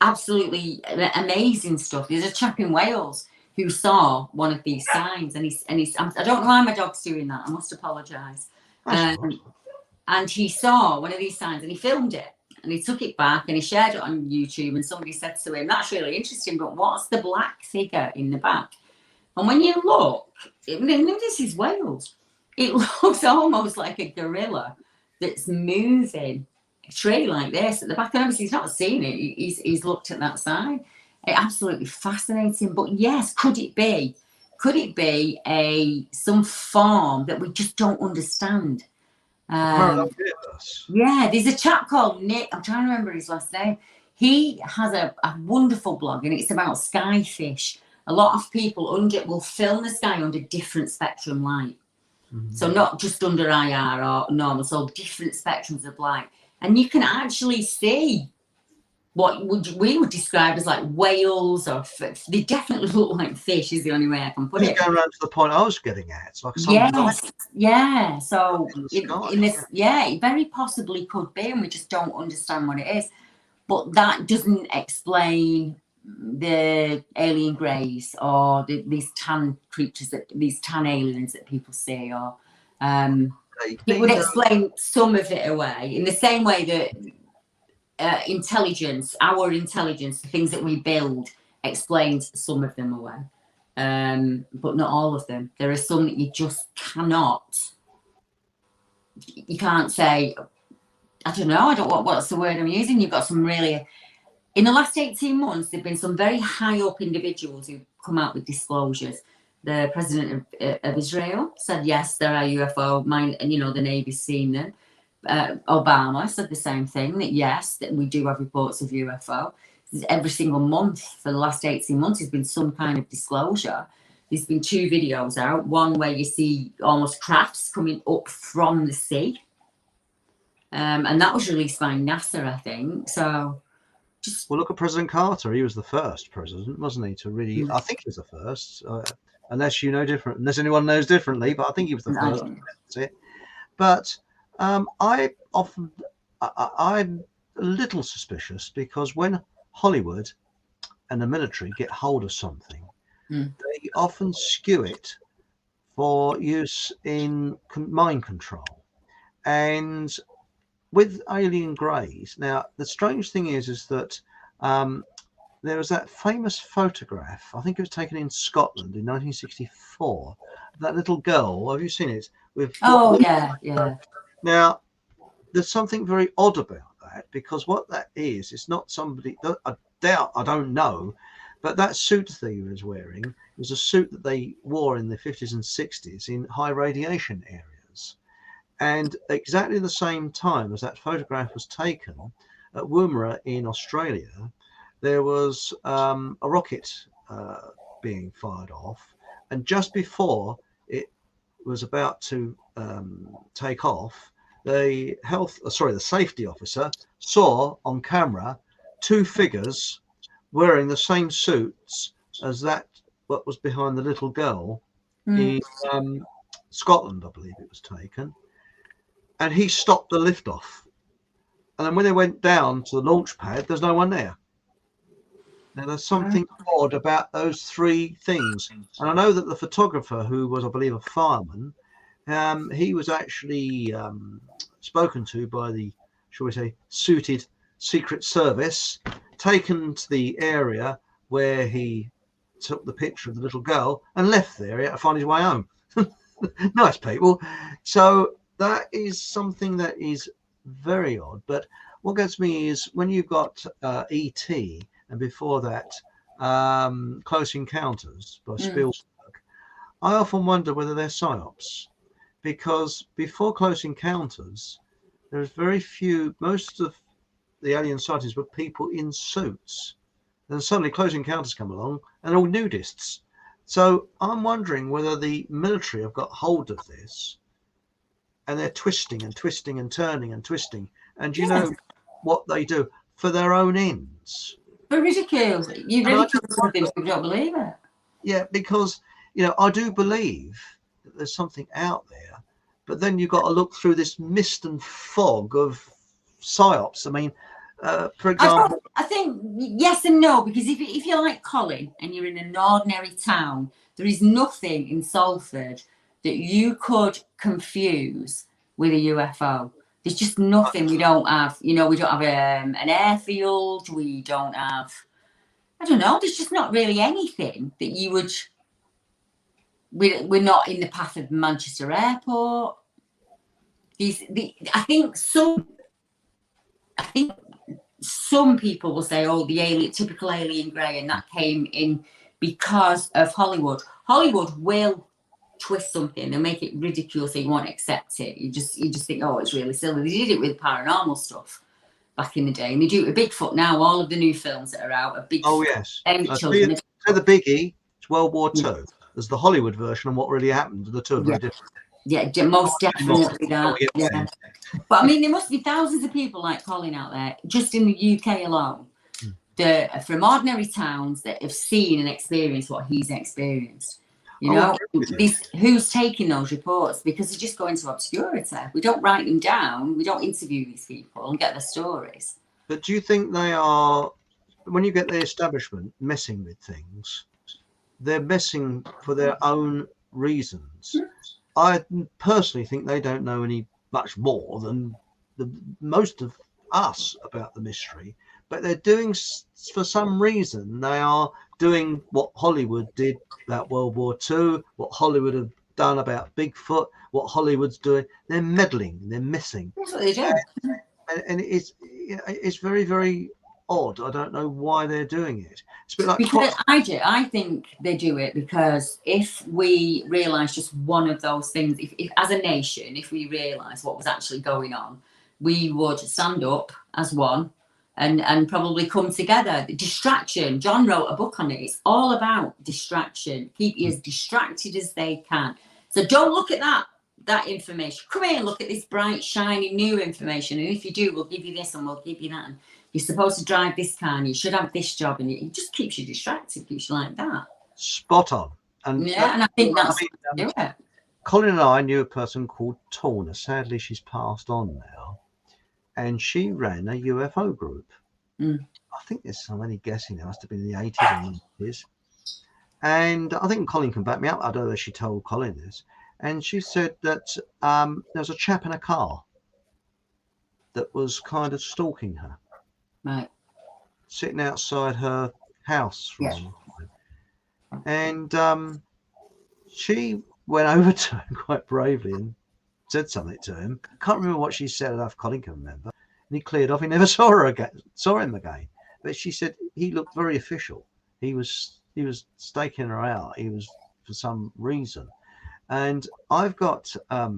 Absolutely amazing stuff. There's a chap in Wales who saw one of these signs, and he's I don't know why my dog's doing that. I must apologise. And he saw one of these signs, and he filmed it, and he took it back, and he shared it on YouTube. And somebody said to him, "That's really interesting, but what's the black figure in the back?" And when you look, this is Wales. It looks almost like a gorilla that's moving a tree like this at the back. And obviously he's not seen it. He's looked at that sign. It's absolutely fascinating. But yes, could it be some form that we just don't understand? Yeah, there's a chap called Nick. I'm trying to remember his last name. He has a wonderful blog, and it's about skyfish. A lot of people will film the sky under different spectrum light. So not just under IR or normal, so different spectrums of light. And you can actually see what we would describe as like whales, or they definitely look like fish, is the only way I can put it. Going around to the point I was getting at. It's like yeah. So it very possibly could be, and we just don't understand what it is. But that doesn't explain the alien greys or these tan creatures, these tan aliens that people see, or it would explain some of it away, in the same way that intelligence, the things that we build, explains some of them away, but not all of them. There are some that you just you can't say, I don't know, what's the word I'm using. You've got some really, in the last 18 months, there have been some very high up individuals who've come out with disclosures. The president of Israel said, yes, there are UFO, and the Navy's seen them. Obama said the same thing, that yes, that we do have reports of UFO. Every single month for the last 18 months, there's been some kind of disclosure. There's been 2 videos out, one where you see almost crafts coming up from the sea. And that was released by NASA, I think. So, well, look at President Carter. He was the first president, wasn't he? To really, I think he was the first. Unless you know different, unless anyone knows differently, but I think he was the first. That's it. But I'm a little suspicious, because when Hollywood and the military get hold of something, they often skew it for use in mind control. And with alien greys, now the strange thing is that there was that famous photograph, I think it was taken in Scotland in 1964, that little girl. Have you seen it? Yeah. Now, there's something very odd about that, because what that is, it's not somebody, I don't know, but that suit he was wearing was a suit that they wore in the 50s and 60s in high radiation areas. And exactly the same time as that photograph was taken, at Warminster in Australia, there was a rocket being fired off, and just before it was about to take off, the safety officer saw on camera 2 figures wearing the same suits as what was behind the little girl in Scotland, I believe it was taken. And he stopped the liftoff. And then when they went down to the launch pad, there's no one there. Now, there's something odd about those 3 things. And I know that the photographer, who was, I believe, a fireman, he was actually spoken to by the, shall we say, suited Secret Service, taken to the area where he took the picture of the little girl, and left the area to find his way home. Nice people. So that is something that is very odd. But what gets me is when you've got E.T., and before that, Close Encounters by Spielberg, I often wonder whether they're psyops, because before Close Encounters, there's very few, most of the alien sightings were people in suits. And suddenly Close Encounters come along and they're all nudists. So I'm wondering whether the military have got hold of this, and they're twisting and twisting and turning and twisting. And you know what they do for their own ends. But ridiculous. You ridicule something, you don't believe it. Yeah, because, I do believe that there's something out there, but then you've got to look through this mist and fog of psyops. I mean, for example? I think yes and no, because if you're like Colin and you're in an ordinary town, there is nothing in Salford that you could confuse with a UFO. There's just nothing. We don't have, we don't have an airfield. We don't have, I don't know. There's just not really anything that you would. We're not in the path of Manchester Airport. I think some people will say, oh, the typical alien grey, and that came in because of Hollywood. Hollywood will twist something, they'll make it ridiculous, so you won't accept it. You just think, oh, it's really silly. They did it with paranormal stuff back in the day, and they do it with Bigfoot now. All of the new films that are out are Bigfoot. Oh yes. So the biggie, it's World War II. There's the Hollywood version and what really happened. The two are very different. Yeah, most definitely that. Yeah. But I mean, there must be thousands of people like Colin out there, just in the UK alone, that are from ordinary towns that have seen and experienced what he's experienced. Who's taking those reports? Because they just go into obscurity. We don't write them down. We don't interview these people and get their stories. But do you think they are, when you get the establishment messing with things, they're messing for their own reasons? I personally think they don't know any much more than most of us about the mystery, but they're doing, for some reason, they are doing what Hollywood did about World War II, what Hollywood have done about Bigfoot, what Hollywood's doing. They're meddling, they're messing. That's what they do. And it's very, very odd. I don't know why they're doing it. It's a bit like because I think they do it because if we realise just one of those things, if as a nation, if we realise what was actually going on, we would stand up as one and probably come together. The distraction. John wrote a book on it. It's all about distraction. Keep you as distracted as they can. So don't look at that information. Come here and look at this bright, shiny, new information. And if you do, we'll give you this and we'll give you that. And you're supposed to drive this car and you should have this job. And it just keeps you distracted, keeps you like that. Spot on. And I think that's do it. Colin and I knew a person called Torna. Sadly, she's passed on now. And she ran a UFO group. I think there's so many guessing. It must have been in the 80s or 90s. And I think Colin can back me up. I don't know if she told Colin this. And she said that there was a chap in a car that was kind of stalking her. Right. Sitting outside her house for a long time. And she went over to him quite bravely and said something to him. I can't remember what she said enough. Colin can remember. And he cleared off. He never saw him again. But she said he looked very official. He was staking her out. He was for some reason. And I've got a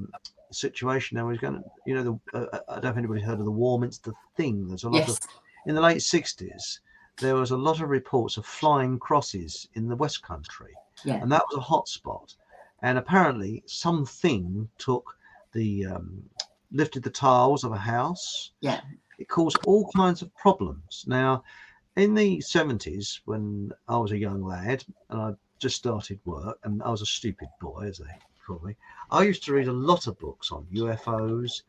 situation now. He's going to, I don't know if anybody's heard of the Warminster thing. There's a lot of, in the late 60s, there was a lot of reports of flying crosses in the West Country. Yeah. And that was a hot spot. And apparently something took lifted the tiles of a house. Yeah. It caused all kinds of problems. Now, in the 70s, when I was a young lad and I just started work and I was a stupid boy, as they call me, I used to read a lot of books on UFOs,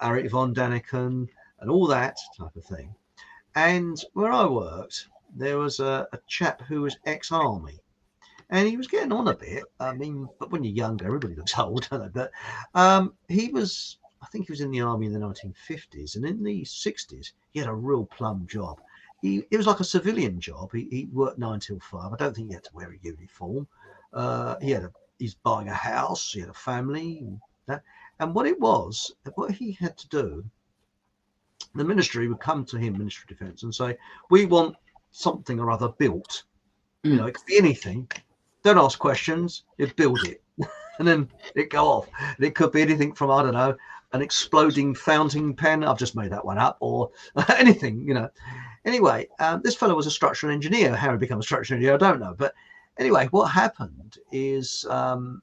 Eric von Daniken and all that type of thing. And where I worked, there was a chap who was ex-army. And he was getting on a bit. I mean, but when you're younger, everybody looks old, don't they? But I think he was in the army in the 1950s. And in the 60s, he had a real plum job. It was like a civilian job. He worked 9 till 5. I don't think he had to wear a uniform. He's buying a house. He had a family. And what he had to do, the ministry would come to him, Ministry of Defence, and say, we want something or other built. You know, it could be anything. Don't ask questions, you build it. And then it go off. And it could be anything from, I don't know, an exploding fountain pen. I've just made that one up, or anything, you know. Anyway, this fellow was a structural engineer. How he became a structural engineer, I don't know. But anyway, what happened is to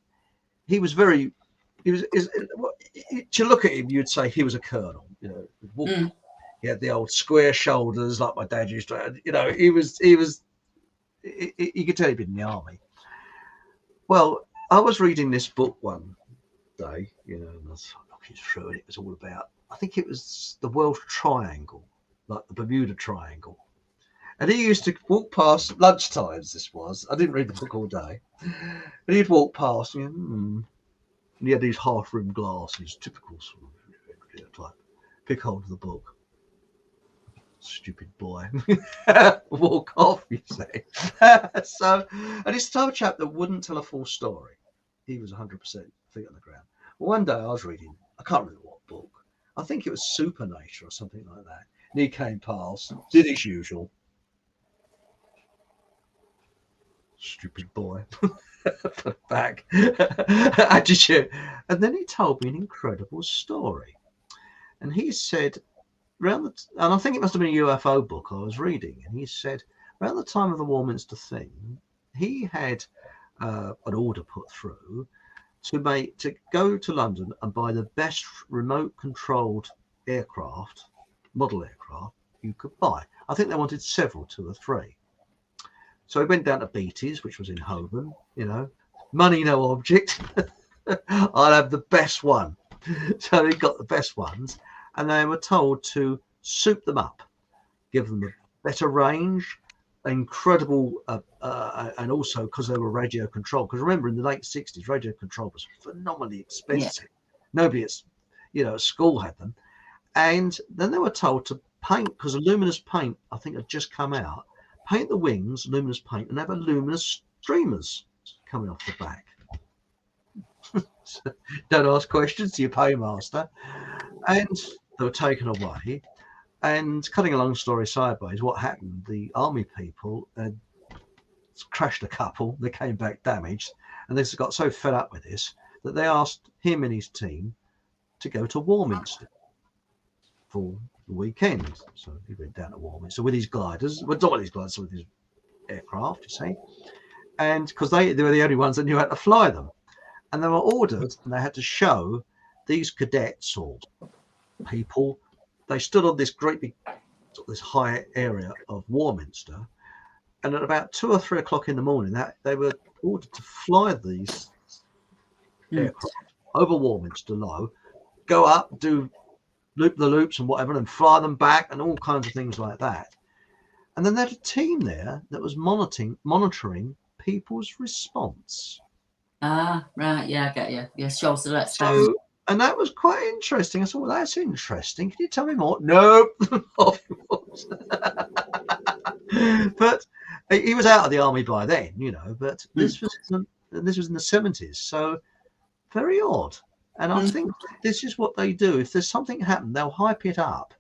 look at him, you'd say he was a colonel, you know. He had the old square shoulders like my dad used to, you know, you could tell he'd been in the army. Well, I was reading this book one day, you know, and I was looking through it. It was all about, I think it was the World Triangle. like the Bermuda Triangle. And he used to walk past lunchtimes. This was, I didn't read the book all day, but he'd walk past and he had these half-rimmed glasses, typical sort of type. Pick hold of the book. Stupid boy. Walk off, you say. So, and it's the type of chap that wouldn't tell a full story. He was 100% feet on the ground. Well, one day I was reading, I can't remember what book. I think it was Supernature or something like that. And he came past, did his usual. Stupid boy. Back. Attitude. And then he told me an incredible story. And he said, and I think it must have been a UFO book I was reading, and he said around the time of the Warminster thing, he had an order put through to go to London and buy the best remote controlled model aircraft you could buy. I think they wanted several, 2 or 3. So he went down to Beatty's, which was in Holborn, money no object. I'll have the best one. So he got the best ones. And they were told to soup them up, give them a better range, incredible, and also because they were radio controlled. Because remember, in the late 60s, radio control was phenomenally expensive. Yeah. Nobody at school had them. And then they were told to paint, because a luminous paint, I think, had just come out, paint the wings, luminous paint, and have a luminous streamers coming off the back. So don't ask questions to your paymaster. And they were taken away. And cutting a long story sideways, what happened? The army people had crashed a couple. They came back damaged. And they got so fed up with this that they asked him and his team to go to Warminster for the weekend. So he went down to Warminster with his gliders. Well, not with his gliders, with his aircraft, you see. And because they were the only ones that knew how to fly them. And they were ordered, and they had to show these cadets or people. They stood on this great big, this high area of Warminster, and at about 2 or 3 o'clock in the morning, they were ordered to fly these aircraft over Warminster low, go up, loop the loops and whatever, and fly them back, and all kinds of things like that. And then they had a team there that was monitoring people's response. Ah, right, yeah, I get you. Yeah, sure. So let's so. And that was quite interesting. I thought, well, that's interesting. Can you tell me more? Nope. But he was out of the army by then, But this was in the 70s, so very odd. And I think this is what they do. If there's something happened, they'll hype it up,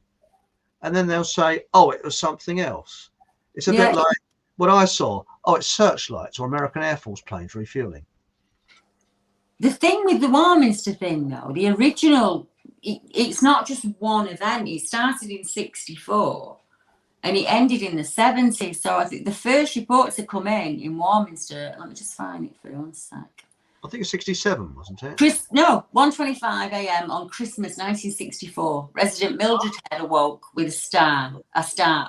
and then they'll say, "Oh, it was something else." It's a bit like what I saw. Oh, it's searchlights or American Air Force planes refueling. The thing with the Warminster thing, though, the original, it's not just one event. It started in 64 and it ended in the 70s. So I think the first reports that come in Warminster, let me just find it for 1 sec. I think it's 67, wasn't it? 1:25 a.m. on Christmas 1964. Resident Mildred Head awoke with a star.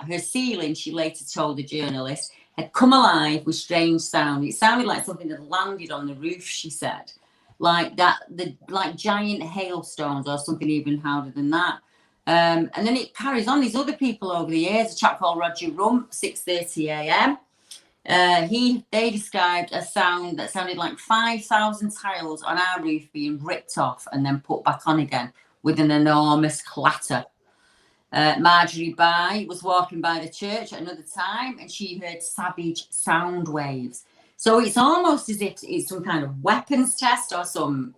Her ceiling, she later told the journalist, had come alive with strange sound. It sounded like something had landed on the roof, she said. Like giant hailstones or something even harder than that. And then it carries on. These other people over the years, a chap called Roger Rump, 6:30 a.m. They described a sound that sounded like 5,000 tiles on our roof being ripped off and then put back on again with an enormous clatter. Marjorie By was walking by the church at another time and she heard savage sound waves. So it's almost as if it's some kind of weapons test or some...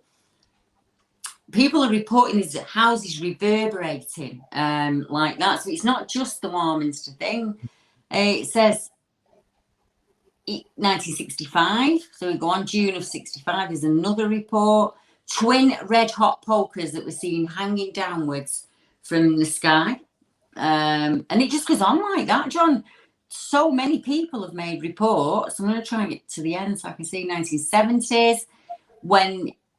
People are reporting these houses reverberating like that. So it's not just the Warminster thing. It says 1965. So we go on June of 65. There's another report. Twin red hot pokers that were seen hanging downwards from the sky. And it just goes on like that, John. So many people have made reports. I'm going to try and get to the end so I can see 1970s.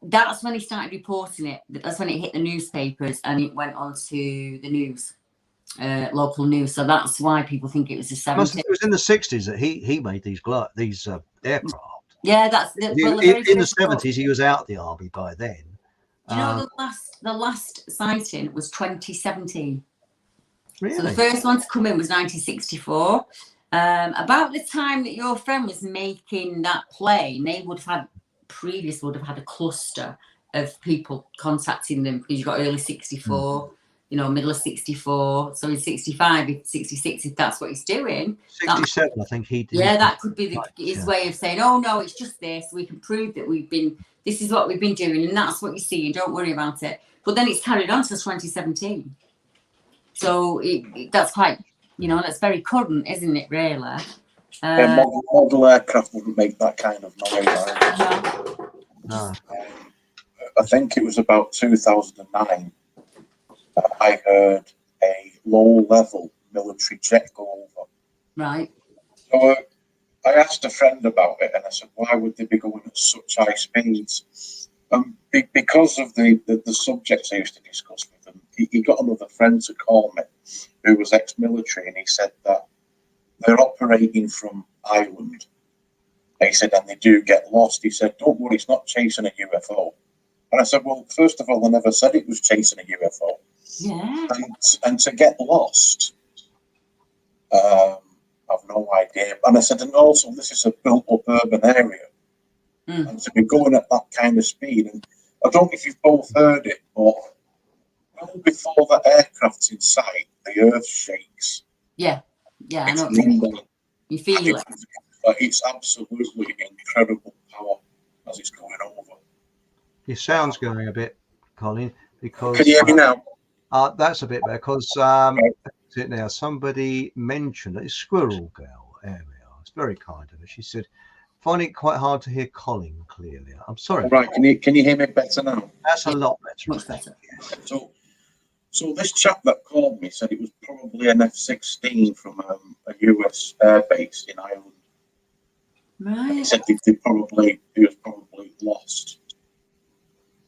That's when he started reporting it. That's when it hit the newspapers and it went on to the news, local news. So that's why people think it was the 70s. It was in the 60s that he made these aircraft. Yeah, that's in the 70s. He was out of the army by then. Do you know the last sighting was 2017? Really? So the first one to come in was 1964. About the time that your friend was making that plane, they would have had a cluster of people contacting them, because you got early 64, you know, middle of 64. So in 65, 66, if that's what he's doing. 67, I think he did. Yeah, that could be his way of saying, oh, no, it's just this. We can prove that this is what we've been doing, and that's what you see, and don't worry about it. But then it's carried on till 2017. So that's quite, you know, that's very current, isn't it, really? Model aircraft wouldn't make that kind of noise. Right? No. I think it was about 2009 that I heard a low-level military jet go over. Right. So I asked a friend about it, and I said, why would they be going at such high speeds? Because of the subjects I used to discuss with them, he got another friend to call me who was ex-military, and he said that they're operating from Ireland. And he said, and they do get lost. He said, don't worry, it's not chasing a UFO. And I said, well, first of all, I never said it was chasing a UFO. Yeah. And to get lost, I've no idea. And I said, and also, this is a built-up urban area. And to be going at that kind of speed, and I don't know if you've both heard it, but well before the aircraft's in sight, the earth shakes. Yeah, I know. You feel it. It's absolutely incredible power as it's going over. Your sound's going a bit, Colin, because... Can you hear me now? That's a bit better, because now somebody mentioned a squirrel girl. There we are. It's very kind of her. She said, find it quite hard to hear Colin clearly. I'm sorry. All right, can you hear me better now? That's a lot better. Much better. So this chap that called me said it was probably an F-16 from a US air base in Ireland. Right. And he said he was probably lost.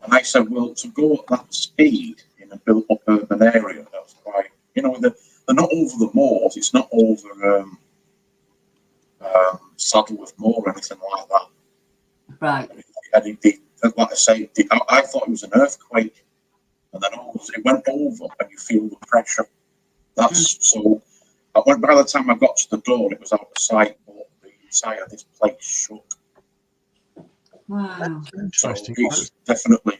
And I said, well, to go at that speed in a built-up urban area, that's quite, you know, they're not over the moors. It's not over Saddleworth Moor or anything like that. Right. And like I say, I thought it was an earthquake. And then it went over, and you feel the pressure. So. By the time I got to the door, it was out of sight, but the inside of this place shook. Wow. Interesting. So it's definitely.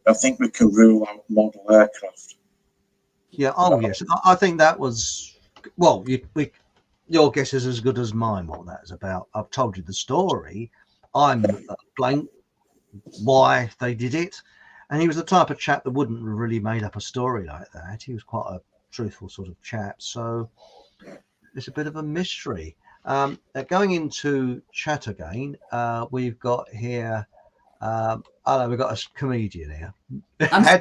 I think we can rule out model aircraft. Yeah. Oh, yes. I think that was. Well, your guess is as good as mine. What that is about. I've told you the story. I'm blank why they did it. And he was the type of chap that wouldn't have really made up a story like that. He was quite a truthful sort of chap. So it's a bit of a mystery. Going into chat again, we've got here, we've got a comedian here. I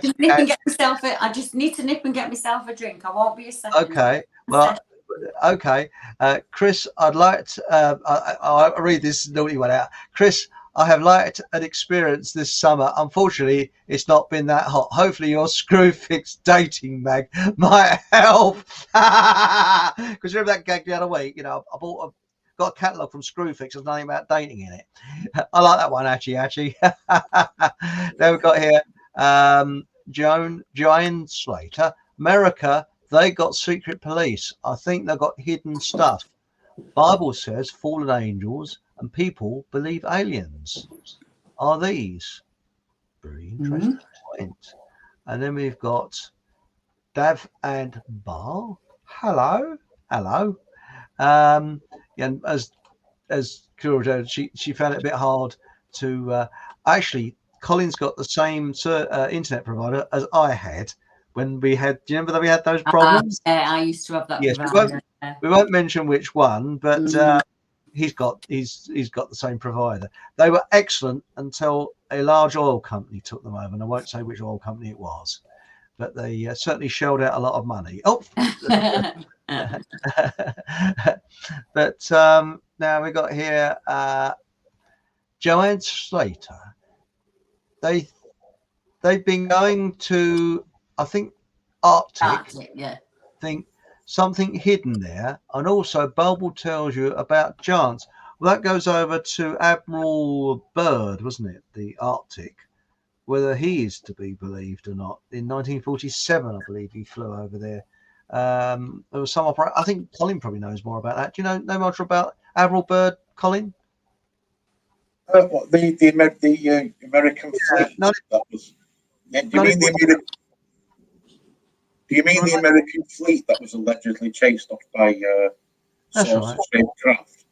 just need to nip and get myself a drink. I won't be a second. Okay. Well, okay. Chris, I'd like to, I'll read this naughty one out. Chris, I have liked and experienced this summer. Unfortunately, it's not been that hot. Hopefully your Screwfix dating mag might help. Because remember that gag the other week, you know, got a catalogue from Screwfix. There's nothing about dating in it. I like that one, actually. Then we've got here Joanne Slater. America, they got secret police. I think they've got hidden stuff. Bible says fallen angels and people believe aliens. Are these? Very interesting point. And then we've got Dav and Bar. Hello. And as Kira, she found it a bit hard to actually. Colin's got the same internet provider as I had when we had. Do you remember that we had those problems? I used to have that. Yes, we won't mention which one, but he's got the same provider. They were excellent until a large oil company took them over, and I won't say which oil company it was, but they certainly shelled out a lot of money. Oh, but now we got here Joanne Slater. They've been going to, I think, Arctic. Yeah. Think something hidden there, and also Bible tells you about giants. Well, that goes over to Admiral Byrd, wasn't it? The Arctic, whether he is to be believed or not. In 1947, I believe he flew over there There was some operation. I think Colin probably knows more about that. Do you know much about Admiral Byrd, Colin? What, the American fleet? No, That was. Yeah, no, do you mean the American fleet that was allegedly chased off by that's source right. of spacecraft?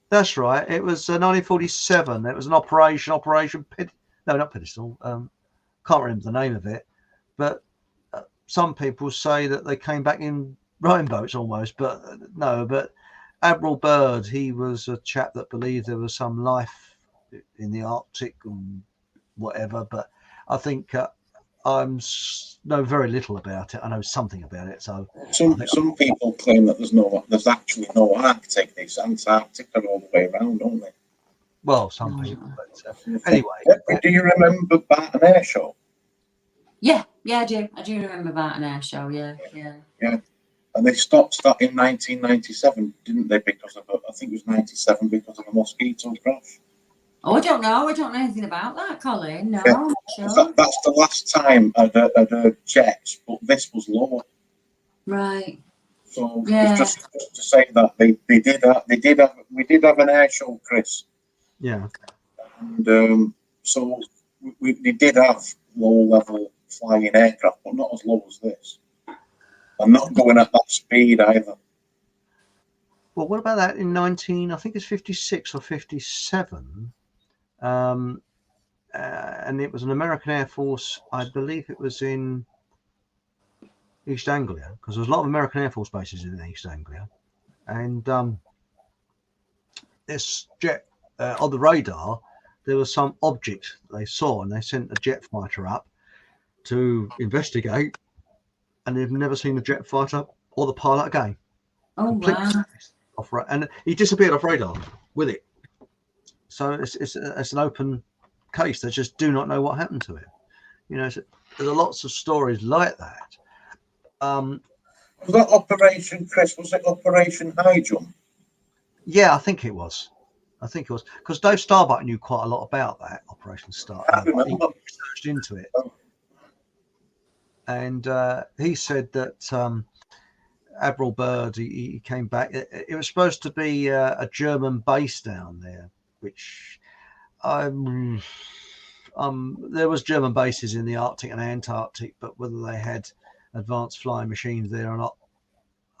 That's right. It was 1947. It was an Operation no, not Pedestal. Can't remember the name of it, but some people say that they came back in rowing boats almost, but no. But Admiral Byrd, he was a chap that believed there was some life in the Arctic and whatever. But I think know very little about it. I know something about it. So some people claim that there's actually no Arctic. There's Antarctica all the way around, don't they? Well, some people. But anyway, do you remember Barton Air Show? Yeah, I do. I do remember Barton Air Show. Yeah. And they stopped that in 1997, didn't they? Because of I think it was 97 because of a mosquito crash. Oh, I don't know. I don't know anything about that, Colin. No, Yeah. sure. That's the last time I'd heard jets, but this was lower. Right. So it's just to say that we did have an air show, Chris. Yeah. And so we did have low level flying aircraft, but not as low as this. And not going at that speed either. Well, what about that in I think it's 56 or 57? And it was an American Air Force, I believe it was in East Anglia, because there was a lot of American Air Force bases in East Anglia. And this jet, on the radar, there was some object they saw, and they sent a jet fighter up to investigate, and they've never seen the jet fighter or the pilot again. Oh, wow. And he disappeared off radar with it. So it's an open case. They just do not know what happened to it. There's lots of stories like that. Was that Operation, Chris? Was it Operation High Jump? Yeah, I think it was because Dave Starbuck knew quite a lot about that Operation Star. He researched into it, and he said that Admiral Byrd, he came back. It was supposed to be a German base down there, which there was German bases in the Arctic and Antarctic, but whether they had advanced flying machines there or not,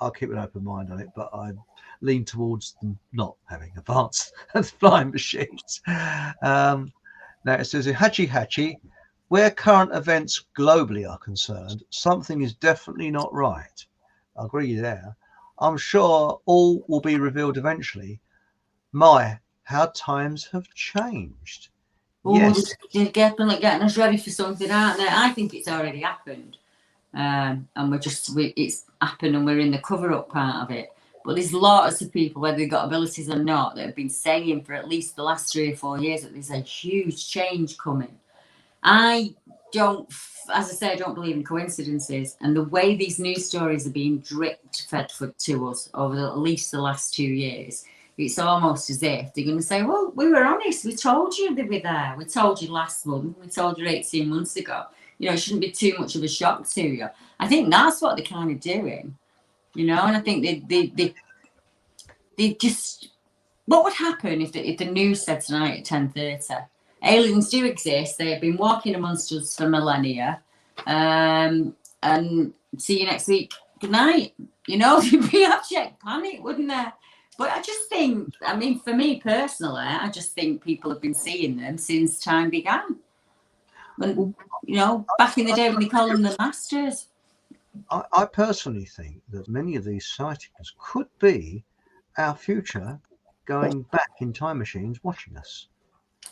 I'll keep an open mind on it, but I lean towards them not having advanced flying machines. Now it says, Hachi, where current events globally are concerned, something is definitely not right. I agree there. I'm sure all will be revealed eventually. How times have changed. Oh, yes. They're definitely getting us ready for something, aren't they? I think it's already happened. And it's happened and we're in the cover-up part of it. But there's lots of people, whether they've got abilities or not, that have been saying for at least the last 3 or 4 years that there's a huge change coming. I don't believe in coincidences. And the way these news stories are being fed to us over at least the last 2 years, it's almost as if they're going to say, well, we were honest. We told you they were there. We told you last month. We told you 18 months ago. It shouldn't be too much of a shock to you. I think that's what they're kind of doing, and I think they just, what would happen if the news said tonight at 10:30, aliens do exist, they have been walking amongst us for millennia, and see you next week, good night, there'd be abject panic, wouldn't there? But I just think, for me personally, I just think people have been seeing them since time began. When, back in the day when they called them the masters. I personally think that many of these sightings could be our future going back in time machines watching us.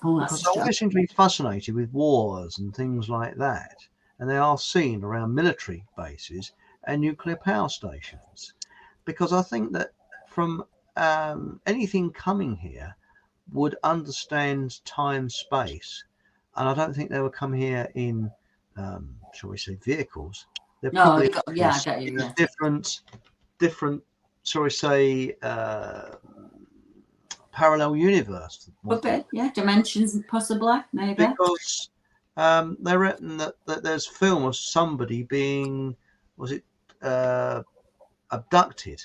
Because I always seem to be fascinated with wars and things like that. And they are seen around military bases and nuclear power stations. Because I think that from anything coming here would understand time, space. And I don't think they would come here in, shall we say, vehicles. They're probably different, shall we say, parallel universe. Okay, dimensions possibly, maybe. Because they're written that there's film of somebody being, was it abducted,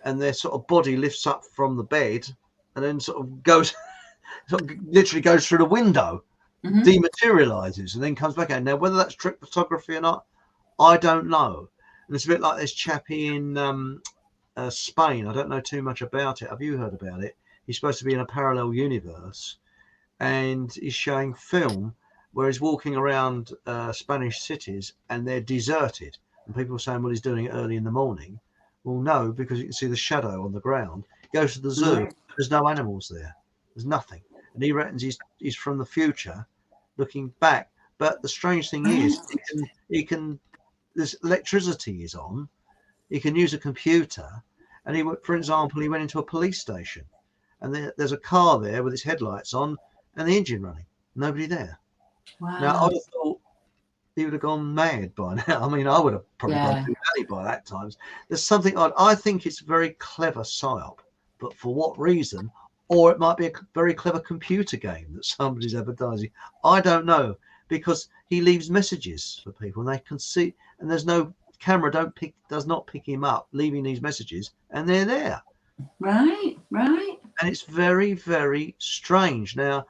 and their sort of body lifts up from the bed and then sort of goes, literally goes through the window, dematerializes, and then comes back out. Now, whether that's trick photography or not, I don't know. And it's a bit like this chappie in Spain. I don't know too much about it. Have you heard about it? He's supposed to be in a parallel universe, and he's showing film where he's walking around Spanish cities and they're deserted. And people are saying, well, he's doing it early in the morning. Well, no, because you can see the shadow on the ground. He goes to the zoo. There's no animals there. There's nothing. And he reckons he's from the future looking back. But the strange thing is, he can this electricity is on. He can use a computer. And for example, he went into a police station. And there's a car there with its headlights on and the engine running. Nobody there. Wow. Now, I thought he would have gone mad by now. I mean, I would have probably gone too mad by that times. There's something odd. I think it's a very clever psyop, but for what reason? Or it might be a very clever computer game that somebody's advertising. I don't know, because he leaves messages for people and they can see, and there's no camera does not pick him up, leaving these messages, and they're there. Right. And it's very, very strange. Now,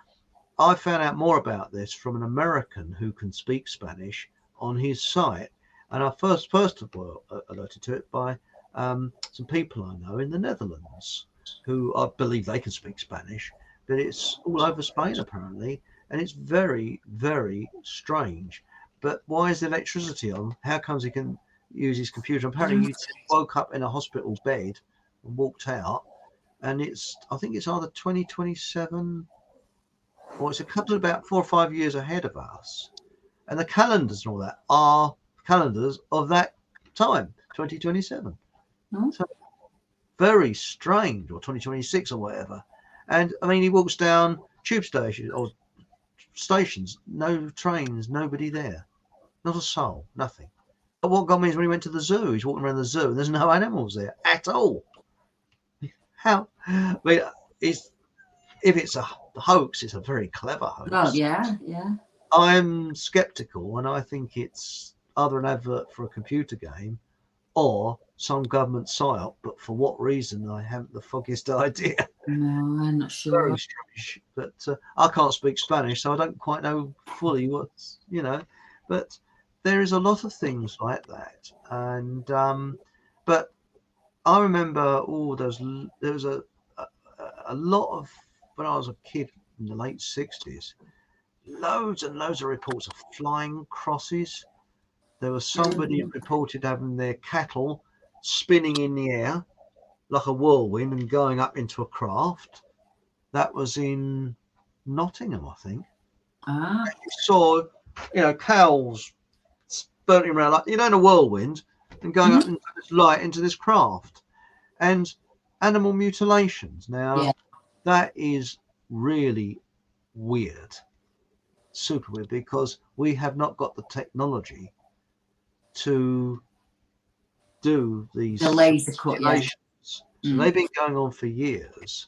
I found out more about this from an American who can speak Spanish on his site, and I first of all alerted to it by some people I know in the Netherlands who I believe they can speak Spanish, but it's all over Spain apparently, and it's very, very strange. But why is the electricity on? How comes he can use his computer? Apparently he woke up in a hospital bed and walked out, and I think it's either 2027 or it's a couple of about 4 or 5 years ahead of us. And the calendars and all that are calendars of that time, 2027. So very strange, or 2026 or whatever. And I mean, he walks down tube stations or stations, no trains, nobody there, not a soul, nothing. But what got me is when he went to the zoo, he's walking around the zoo and there's no animals there at all. How? I mean, if it's a hoax, it's a very clever hoax. Oh, yeah. I'm skeptical, and I think it's either an advert for a computer game or some government psyop, but for what reason, I haven't the foggiest idea. No, I'm not sure. Very strange. But I can't speak Spanish, so I don't quite know fully what's, but there is a lot of things like that. And, but I remember, there was a lot of, when I was a kid in the late 60s, loads and loads of reports of flying crosses. There was somebody reported having their cattle spinning in the air like a whirlwind and going up into a craft. That was in Nottingham, I think. You saw, cows spurting around like, in a whirlwind and going up into this light, into this craft. And animal mutilations. Now, that is really weird, super weird, because we have not got the technology to do these laser cut. So they've been going on for years,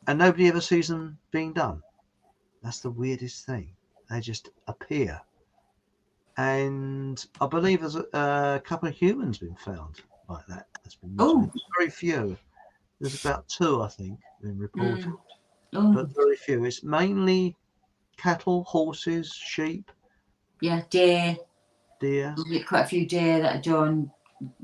and nobody ever sees them being done. That's the weirdest thing. They just appear, and I believe there's a couple of humans been found like that. That's been very few. There's about 2, I think, been reported, but very few. It's mainly cattle, horses, sheep. Yeah, deer. You get quite a few deer that are done.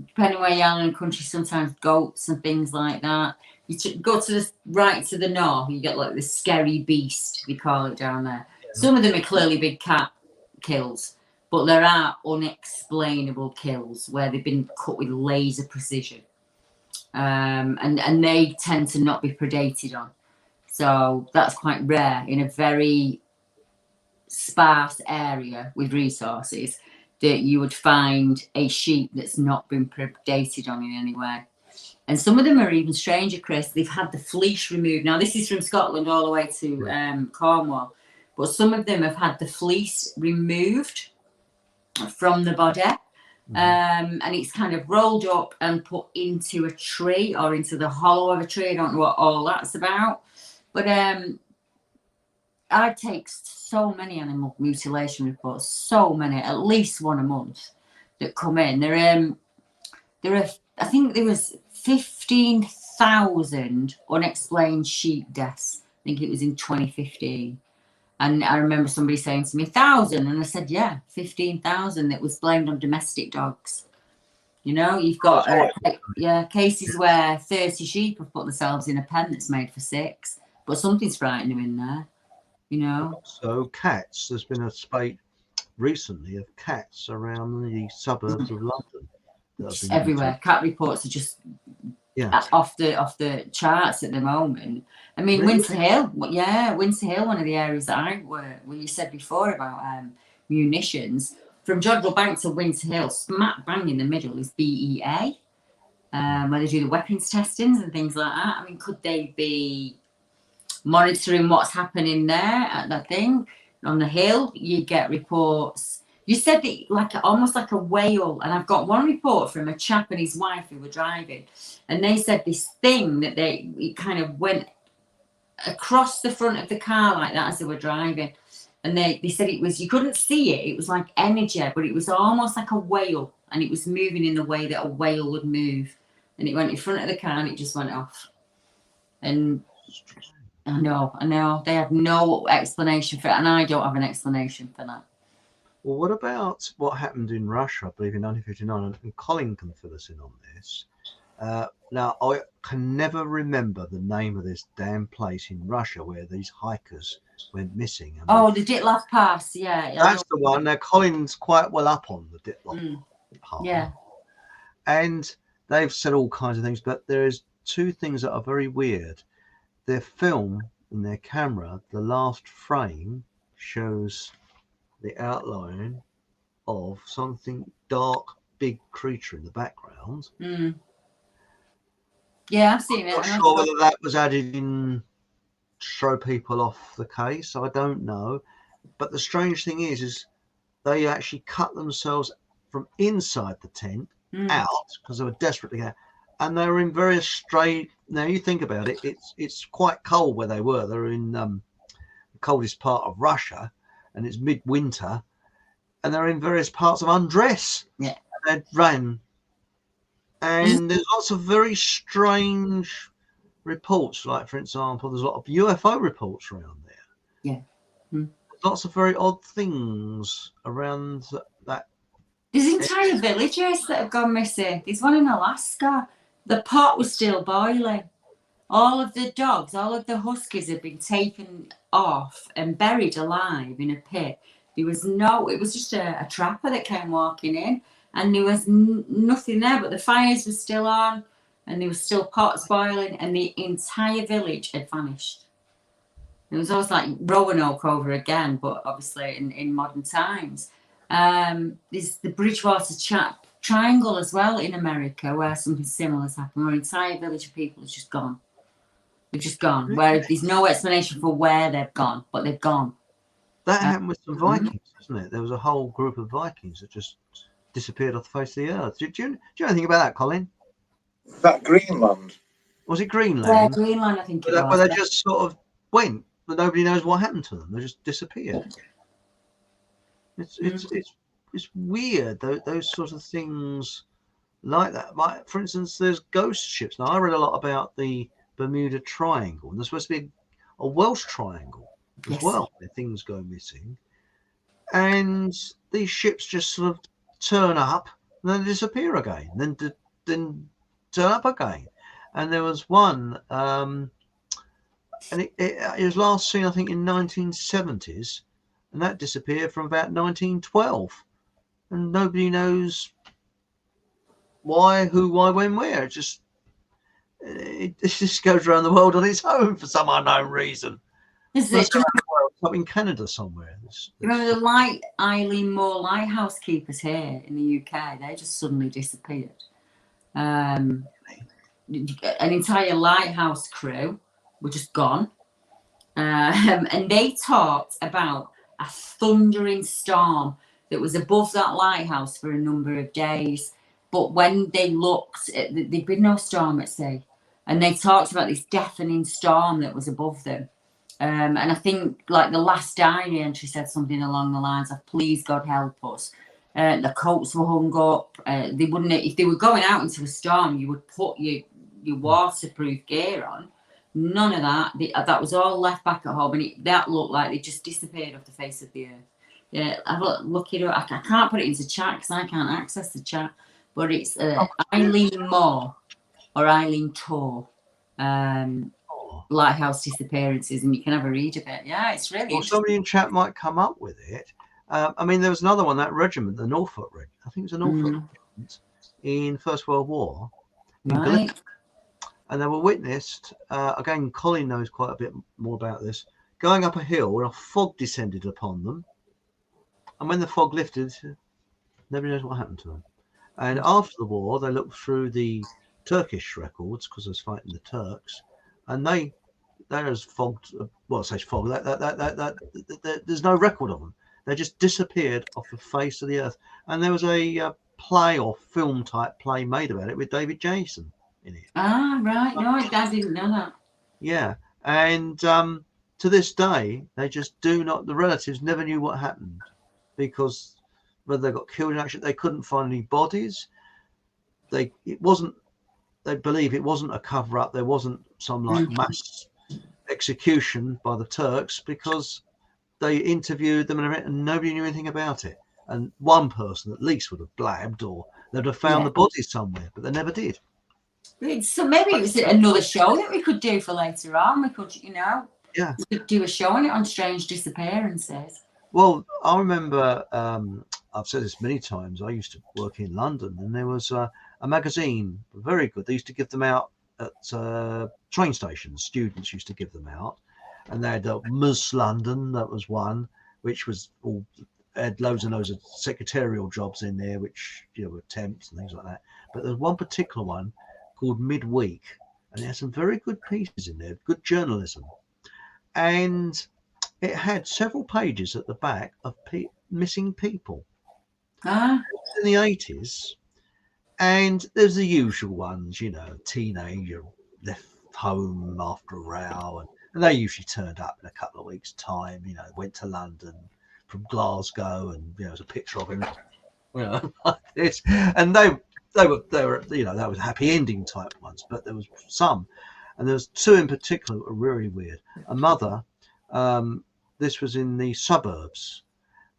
Depending where you are in the country, sometimes goats and things like that. You go to the north, you get like the scary beast, we call it down there. Some of them are clearly big cat kills, but there are unexplainable kills where they've been cut with laser precision. And they tend to not be predated on. So that's quite rare in a very sparse area with resources that you would find a sheep that's not been predated on in any way. And some of them are even stranger, Chris. They've had the fleece removed. Now, this is from Scotland all the way to Cornwall. But some of them have had the fleece removed from the body. And it's kind of rolled up and put into a tree or into the hollow of a tree. I don't know what all that's about. But I take so many animal mutilation reports, so many, at least one a month that come in. I think there was 15,000 unexplained sheep deaths. I think it was in 2015. And I remember somebody saying to me, 1,000. And I said, yeah, 15,000. That was blamed on domestic dogs. You know, you've got cases where 30 sheep have put themselves in a pen that's made for 6. But something's frightening them in there, you know. So cats, there's been a spate recently of cats around the suburbs of London. Just everywhere. Cat reports are just off the charts at the moment. I mean, really? Winter Hill, Winter Hill, one of the areas that I work, where you said before about munitions, from Jodrell Bank to Winter Hill, smack bang in the middle is BEA, where they do the weapons testings and things like that. I mean, could they be monitoring what's happening there at that thing? On the hill, you get reports. You said that almost like a whale, and I've got one report from a chap and his wife who were driving, and they said this thing that it kind of went across the front of the car like that as they were driving, and they said it was, you couldn't see it, it was like energy, but it was almost like a whale, and it was moving in the way that a whale would move, and it went in front of the car and it just went off. And I know they had no explanation for it, and I don't have an explanation for that. Well, what about what happened in Russia, I believe, in 1959? And Colin can fill us in on this. Now, I can never remember the name of this damn place in Russia where these hikers went missing. The Dyatlov Pass, yeah. That's the one. Now, Colin's quite well up on the Dyatlov Pass. Yeah. And they've said all kinds of things, but there is 2 things that are very weird. Their film in their camera, the last frame shows the outline of something dark, big creature in the background. Yeah, I've seen it. I'm not sure whether that was added in to throw people off the case. I don't know. But the strange thing is they actually cut themselves from inside the tent out because they were desperate to get. And they were in various straight. Now you think about it, it's quite cold where they were. They're in the coldest part of Russia, and it's midwinter, and they're in various parts of undress. Yeah, and they ran, and there's lots of very strange reports. Like, for example, there's a lot of UFO reports around there. Yeah, lots of very odd things around that. There's entire villages that have gone missing. There's one in Alaska. The pot was still boiling. All of the dogs, all of the huskies had been taken off and buried alive in a pit. It was just a trapper that came walking in, and there was nothing there, but the fires were still on, and there was still pots boiling, and the entire village had vanished. It was almost like Roanoke over again, but obviously in modern times. There's the Bridgewater Triangle as well in America, where something similar has happened, where an entire village of people has just gone. They've just gone. Really? Where there's no explanation for where they've gone, but they've gone. That happened with some Vikings, isn't it? There was a whole group of Vikings that just disappeared off the face of the earth. Do you know anything about that, Colin? That Greenland. Was it Greenland? Yeah, Greenland, I think it was. Where they just sort of went, but nobody knows what happened to them. They just disappeared. It's weird, those sort of things like that. For instance, there's ghost ships. Now, I read a lot about the Bermuda Triangle, and there's supposed to be a Welsh Triangle as well, where things go missing. And these ships just sort of turn up and then disappear again, then turn up again. And there was one, and it was last seen, I think, in 1970s, and that disappeared from about 1912. And nobody knows why, who, why, when, where. It just goes around the world on its own for some unknown reason. It's up in Canada somewhere. Remember the Eileen Moore lighthouse keepers here in the UK? They just suddenly disappeared. An entire lighthouse crew were just gone. And they talked about a thundering storm that was above that lighthouse for a number of days. But when they looked, there'd been no storm at sea. And they talked about this deafening storm that was above them. And I think, like, the last diary entry said something along the lines of, please God help us. The coats were hung up. They wouldn't. If they were going out into a storm, you would put your waterproof gear on. None of that. That was all left back at home, and that looked like they just disappeared off the face of the earth. Yeah, I've look it up. I can't put it into chat because I can't access the chat. But it's Eileen Moore or Eileen Tor, Lighthouse Disappearances, and you can have a read of it. Yeah, it's really. Well, somebody in chat might come up with it. I mean, there was another one, that regiment, the Norfolk Regiment. I think it was a Norfolk regiment in First World War. Right. And they were witnessed, again, Colin knows quite a bit more about this, going up a hill where a fog descended upon them. And when the fog lifted, nobody knows what happened to them. And after the war, they looked through the Turkish records, because they was fighting the Turks, and they're as fogged, well, I say fog, there's no record of them. They just disappeared off the face of the earth. And there was a play or film type play made about it with David Jason in it. Ah, right. No, I didn't know that. Yeah. And to this day, they just do not, the relatives never knew what happened, because whether they got killed in action, they couldn't find any bodies. They believe it wasn't a cover up. There wasn't some like mass execution by the Turks, because they interviewed them and nobody knew anything about it. And one person at least would have blabbed, or they'd have found the bodies somewhere, but they never did. So maybe it was another show that we could do for later on. We could, we could do a show on it, on strange disappearances. Well, I remember, I've said this many times, I used to work in London, and there was a magazine, very good. They used to give them out at train stations. Students used to give them out. And they had Ms. London, that was one, which was all, had loads and loads of secretarial jobs in there, which were temps and things like that. But there's one particular one called Midweek, and it had some very good pieces in there, good journalism. And it had several pages at the back of missing people. In the 80s, and there's the usual ones, teenager left home after a row, and they usually turned up in a couple of weeks' time. Went to London from Glasgow, and there's a picture of him, like this. And they were, that was happy ending type ones. But there was some, and there was two in particular that were really weird. A mother, this was in the suburbs,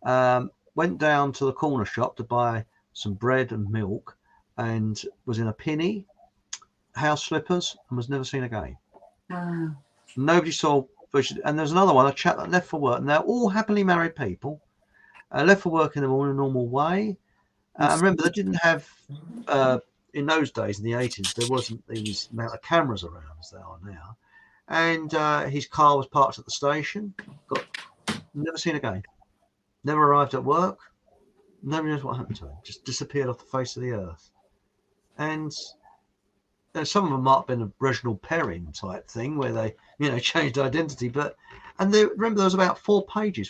went down to the corner shop to buy some bread and milk, and was in a pinny, house slippers, and was never seen again. Nobody saw. And there's another one, a chap that left for work, and they're all happily married people, left for work in the morning, normal way. Remember, they didn't have, in those days, in the 80s, there wasn't these amount of cameras around as there are now. And his car was parked at the station, never seen again. Never arrived at work. Nobody knows what happened to him. Just disappeared off the face of the earth. And some of them might have been a Reginald Perrin type thing where they, changed identity. Remember, there was about 4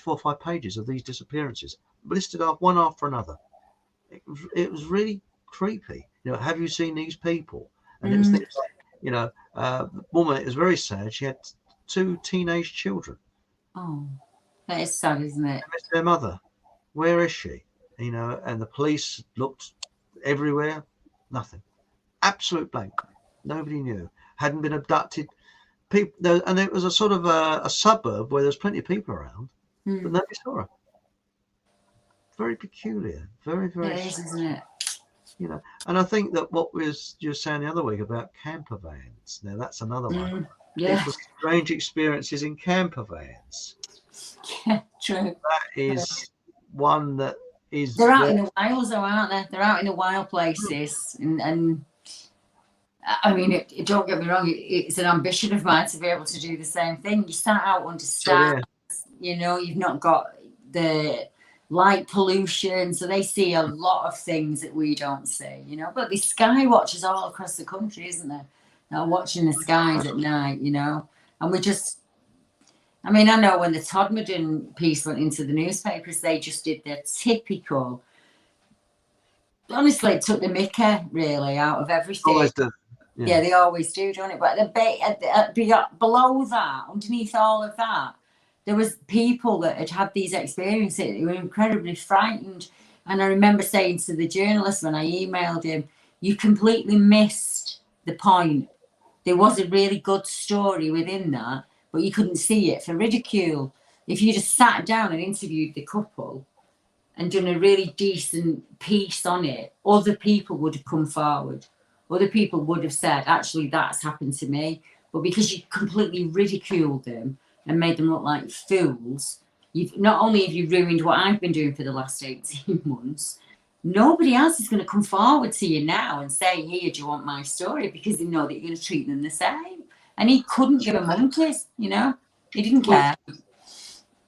or 5 pages of these disappearances listed off one after another. It was really creepy. Have you seen these people? And it was things like, the woman, it was very sad. She had 2 teenage children. Oh, that is sad, isn't it? They missed their mother. Where is she? And the police looked everywhere. Nothing. Absolute blank. Nobody knew. Hadn't been abducted. People, and it was a sort of a suburb where there's plenty of people around, but nobody saw her. Very peculiar. Very, very. It is, isn't it? And I think that what you were saying the other week about camper vans. Now that's another one. Yeah. It was strange experiences in camper vans. Yeah, true. That is one that is. They're out in the wilds, though, aren't they? They're out in the wild places, and I mean, don't get me wrong. It's an ambition of mine to be able to do the same thing. You start out understand, you've not got the light pollution, so they see a lot of things that we don't see. But there's sky watchers all across the country, isn't there? Now watching the skies at night, and we just. I mean, I know when the Todmorden piece went into the newspapers, they just did their typical. Honestly, it took the mickey really out of everything. Always do. Yeah, they always do, don't it? But below that, underneath all of that, there was people that had these experiences who were incredibly frightened And I remember saying to the journalist when I emailed him, you completely missed the point. There was a really good story within that, but you couldn't see it for ridicule. If you just sat down and interviewed the couple and done a really decent piece on it, other people would have come forward. Other people would have said, actually, that's happened to me. But because you completely ridiculed them and made them look like fools, you've not only have you ruined what I've been doing for the last 18 months, nobody else is going to come forward to you now and say, here, do you want my story? Because they know that you're going to treat them the same. And he couldn't give a monkeys, you know? He didn't care.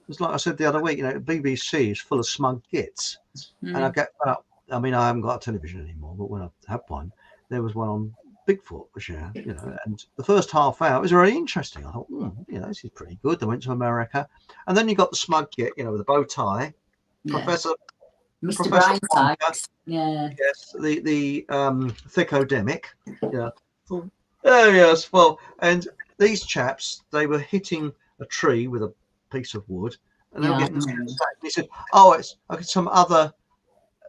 It's like I said the other week, you know, BBC is full of smug gits. And I get up, I mean, I haven't got a television anymore, but when I had one, there was one on Bigfoot, you know, and the first half hour was really interesting. I thought, you know, this is pretty good. They went to America. And then you got the smug git, you know, with a bow tie, Mr. Brightside, yes, the thick-odemic, yeah. Oh yes, well, and these chaps, they were hitting a tree with a piece of wood, and they were getting sacked. He said, "Oh, it's some other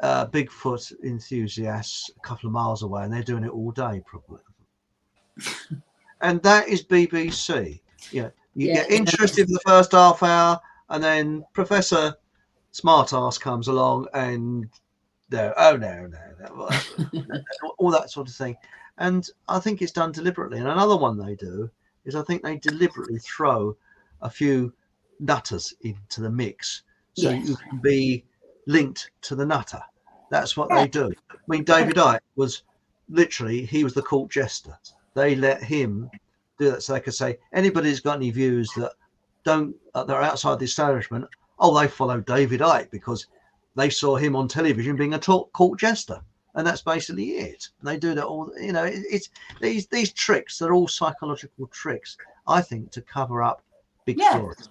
Bigfoot enthusiasts a couple of miles away, and they're doing it all day, probably." And that is BBC. You get interested for the first half hour, and then Professor Smartass comes along, and no, all that sort of thing. And I think it's done deliberately. And another one they do is I think they deliberately throw a few nutters into the mix so you can be linked to the nutter. That's what they do. I mean, David Icke was literally, he was the court jester. They let him do that so they could say, anybody who's got any views that they're outside the establishment, they follow David Icke because they saw him on television being a court jester. And that's basically it. And they do that all, you know, it's these tricks, they're all psychological tricks, I think, to cover up big stories.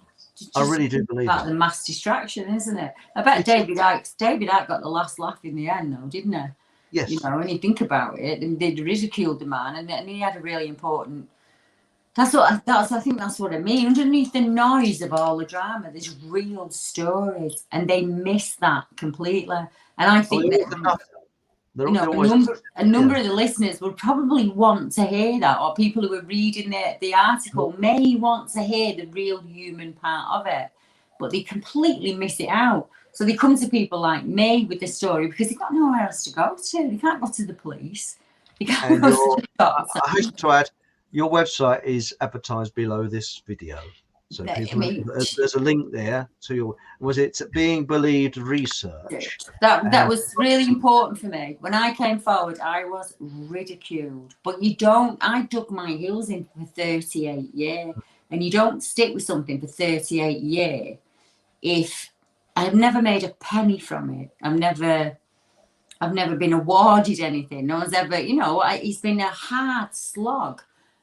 I really do believe that. The mass distraction, isn't it? I bet David Icke got the last laugh in the end, though, didn't he? Yes. You know, when you think about it, they ridiculed the man, and he had a really important. I think that's what I mean. Underneath the noise of all the drama, there's real stories, and they miss that completely. And I think a number of the listeners would probably want to hear that, or people who are reading the article may want to hear the real human part of it, but they completely miss it out. So they come to people like me with the story because they've got nowhere else to go to. They can't go to the police. They can't go to the doctor. I have to add, your website is advertised below this video. So there's a link there to your, was it Being Believed research? That was really important for me. When I came forward, I was ridiculed. But I dug my heels in for 38 years. And you don't stick with something for 38 years if I've never made a penny from it. I've never been awarded anything. No one's ever, it's been a hard slog.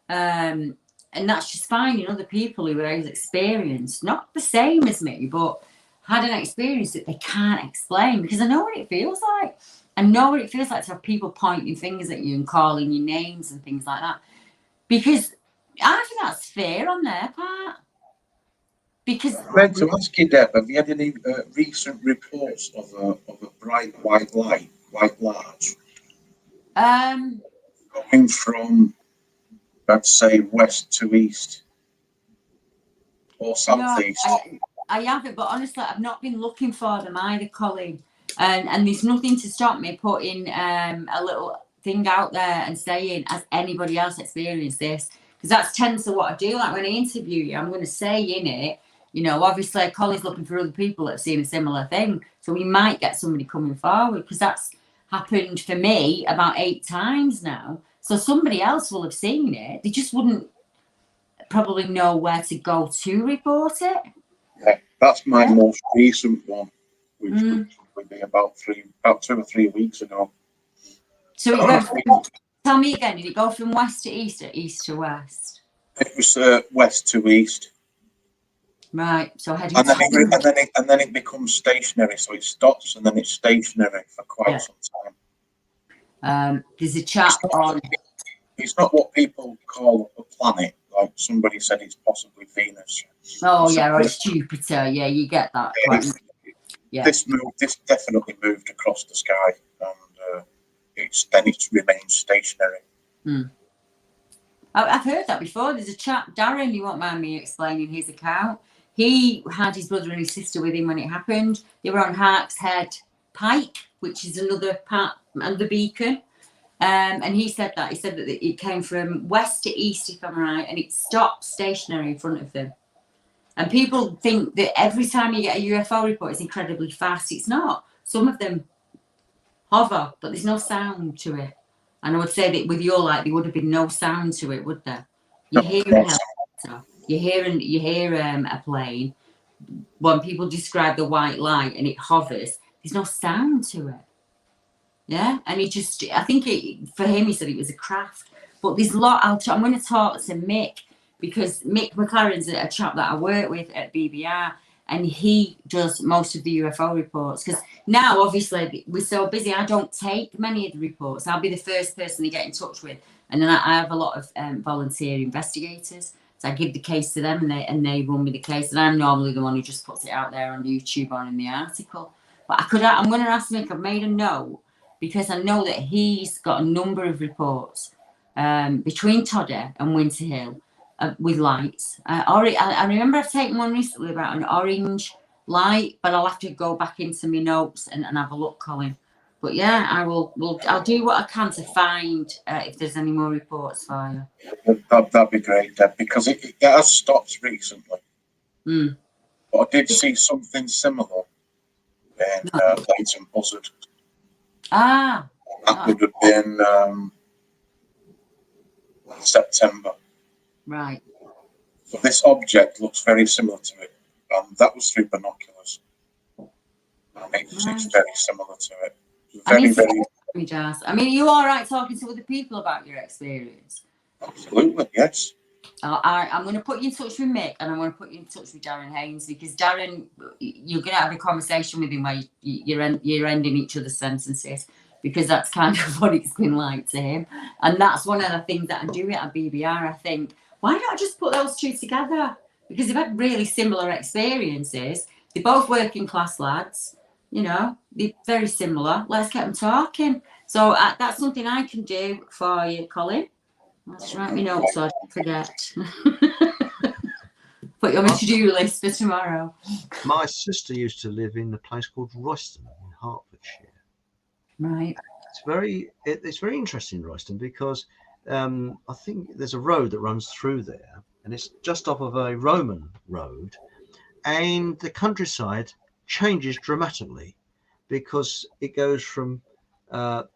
And that's just finding other people who are as experienced, not the same as me, but had an experience that they can't explain, because I know what it feels like. I know what it feels like to have people pointing fingers at you and calling you names and things like that. Because I think that's fair on their part. Because I meant to ask you, Deb, have you had any recent reports of a bright white light, white large, going from, let's say, west to east or southeast? No, I haven't, but honestly, I've not been looking for them either, Colin. And there's nothing to stop me putting a little thing out there and saying, has anybody else experienced this? Because that's tends to what I do. Like when I interview you, I'm going to say in it, obviously Colin's looking for other people that have seen a similar thing. So we might get somebody coming forward, because that's happened for me about 8 times now. So somebody else will have seen it. They just wouldn't probably know where to go to report it. Yeah, that's my most recent one, which would be about 2 or 3 weeks ago. So it went from, tell me again, did it go from west to east or east to west? It was west to east. Right. So heading and then it becomes stationary. So it stops and then it's stationary for quite some time. There's a chat on. It's not what people call a planet. Like somebody said, it's possibly Venus. Oh yeah, or it's Jupiter. Yeah, you get that. This definitely moved across the sky, and it's remained stationary. I've heard that before. There's a chap, Darren, you won't mind me explaining his account. He had his brother and his sister with him when it happened. They were on Hark's Head Pike, which is another part of the beacon. And he said that it came from west to east, if I'm right, and it stopped stationary in front of them. And people think that every time you get a UFO report, it's incredibly fast. It's not. Some of them hover, but there's no sound to it. And I would say that with your light, there would have been no sound to it, would there? You hear a helicopter, you hear a plane. When people describe the white light and it hovers, there's no sound to it. Yeah, and I think for him, he said it was a craft. But there's a lot. I'm going to talk to Mick, because Mick McLaren's a chap that I work with at BBR, and he does most of the UFO reports. Because now, obviously, we're so busy, I don't take many of the reports. I'll be the first person they get in touch with, and then I have a lot of volunteer investigators. So I give the case to them, and they run me the case, and I'm normally the one who just puts it out there on YouTube or in the article. But I'm going to ask Mick. I've made a note, because I know that he's got a number of reports between Todder and Winter Hill with lights. I remember I've taken one recently about an orange light, but I'll have to go back into my notes and have a look, Colin. But yeah, I'll do what I can to find if there's any more reports for you. That'd be great, Deb, because it has stopped recently. But I did see something similar in Leighton Buzzard. That would have been September. Right. So this object looks very similar to it. That was through binoculars. And it's very similar to it. I mean, are you all right talking to other people about your experience? Absolutely, yes. I'm going to put you in touch with Mick, and I'm going to put you in touch with Darren Haynes, because Darren, you're going to have a conversation with him where you're ending each other's sentences, because that's kind of what it's been like to him. And that's one of the things that I do at BBR. I think, why don't I just put those two together? Because they've had really similar experiences. They're both working class lads, they're very similar. Let's get them talking. So that's something I can do for you, Colin. Let's write me notes so I don't forget. Put you on my to-do list for tomorrow. My sister used to live in a place called Royston in Hertfordshire. Right. It's very interesting, Royston, because I think there's a road that runs through there, and it's just off of a Roman road, and the countryside changes dramatically because it goes from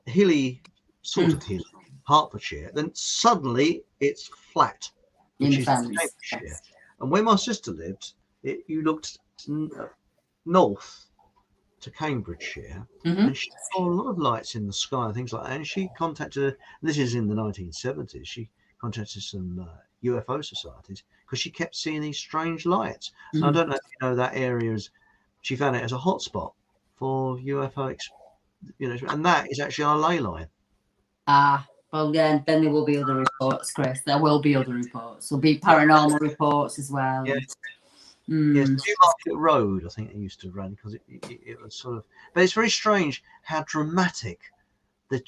hilly, sort of hilly, Hertfordshire, then suddenly it's flat, which is Cambridgeshire. Yes. And where my sister lived, you looked north to Cambridgeshire, and she saw a lot of lights in the sky and things like that. And she contacted, this is in the 1970s, she contacted some UFO societies because she kept seeing these strange lights. And I don't know if you know that area she found it as a hotspot for UFO, and that is actually our ley line. Well, then there will be other reports, Chris. There will be other reports. There'll be paranormal reports as well. Yes. Yes, Newmarket Road, I think they used to run, because it was sort of. But it's very strange how dramatic the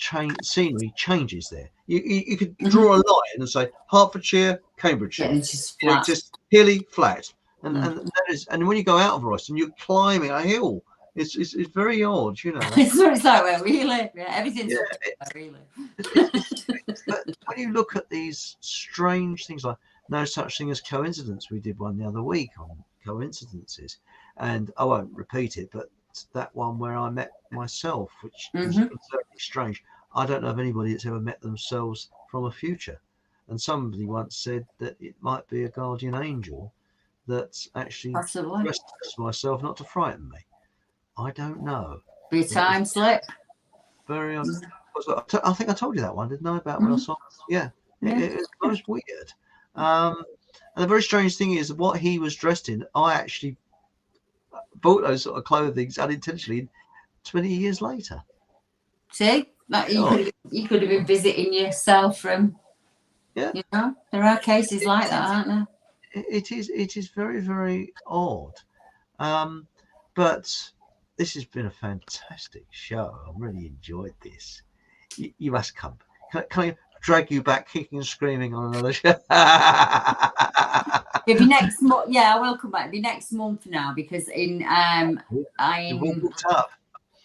scenery changes there. You could draw a line and say Hertfordshire, Cambridgeshire. Yeah, it's just flat. Just hilly, flat, and when you go out of Royston, you're climbing a hill. It's very odd, It's like where we live. Yeah, everything's where we live. But when you look at these strange things, like no such thing as coincidence, we did one the other week on coincidences, and I won't repeat it, but that one where I met myself, which was certainly strange. I don't know of anybody that's ever met themselves from a future, and somebody once said that it might be a guardian angel that's actually dressed as myself, not to frighten me. I don't know. Be a time slip. Very. I think I told you that one, didn't I? About when I saw. Yeah. It was weird. And the very strange thing is, what he was dressed in, I actually bought those sort of clothing unintentionally 20 years later. See, you could have been visiting yourself from. Yeah. There are cases like that, aren't there? It is very, very odd. But this has been a fantastic show. I've really enjoyed this. You must come. Can I drag you back kicking and screaming on another show? It'll be next month. Yeah, I will come back. It'll be next month now because You're all booked up.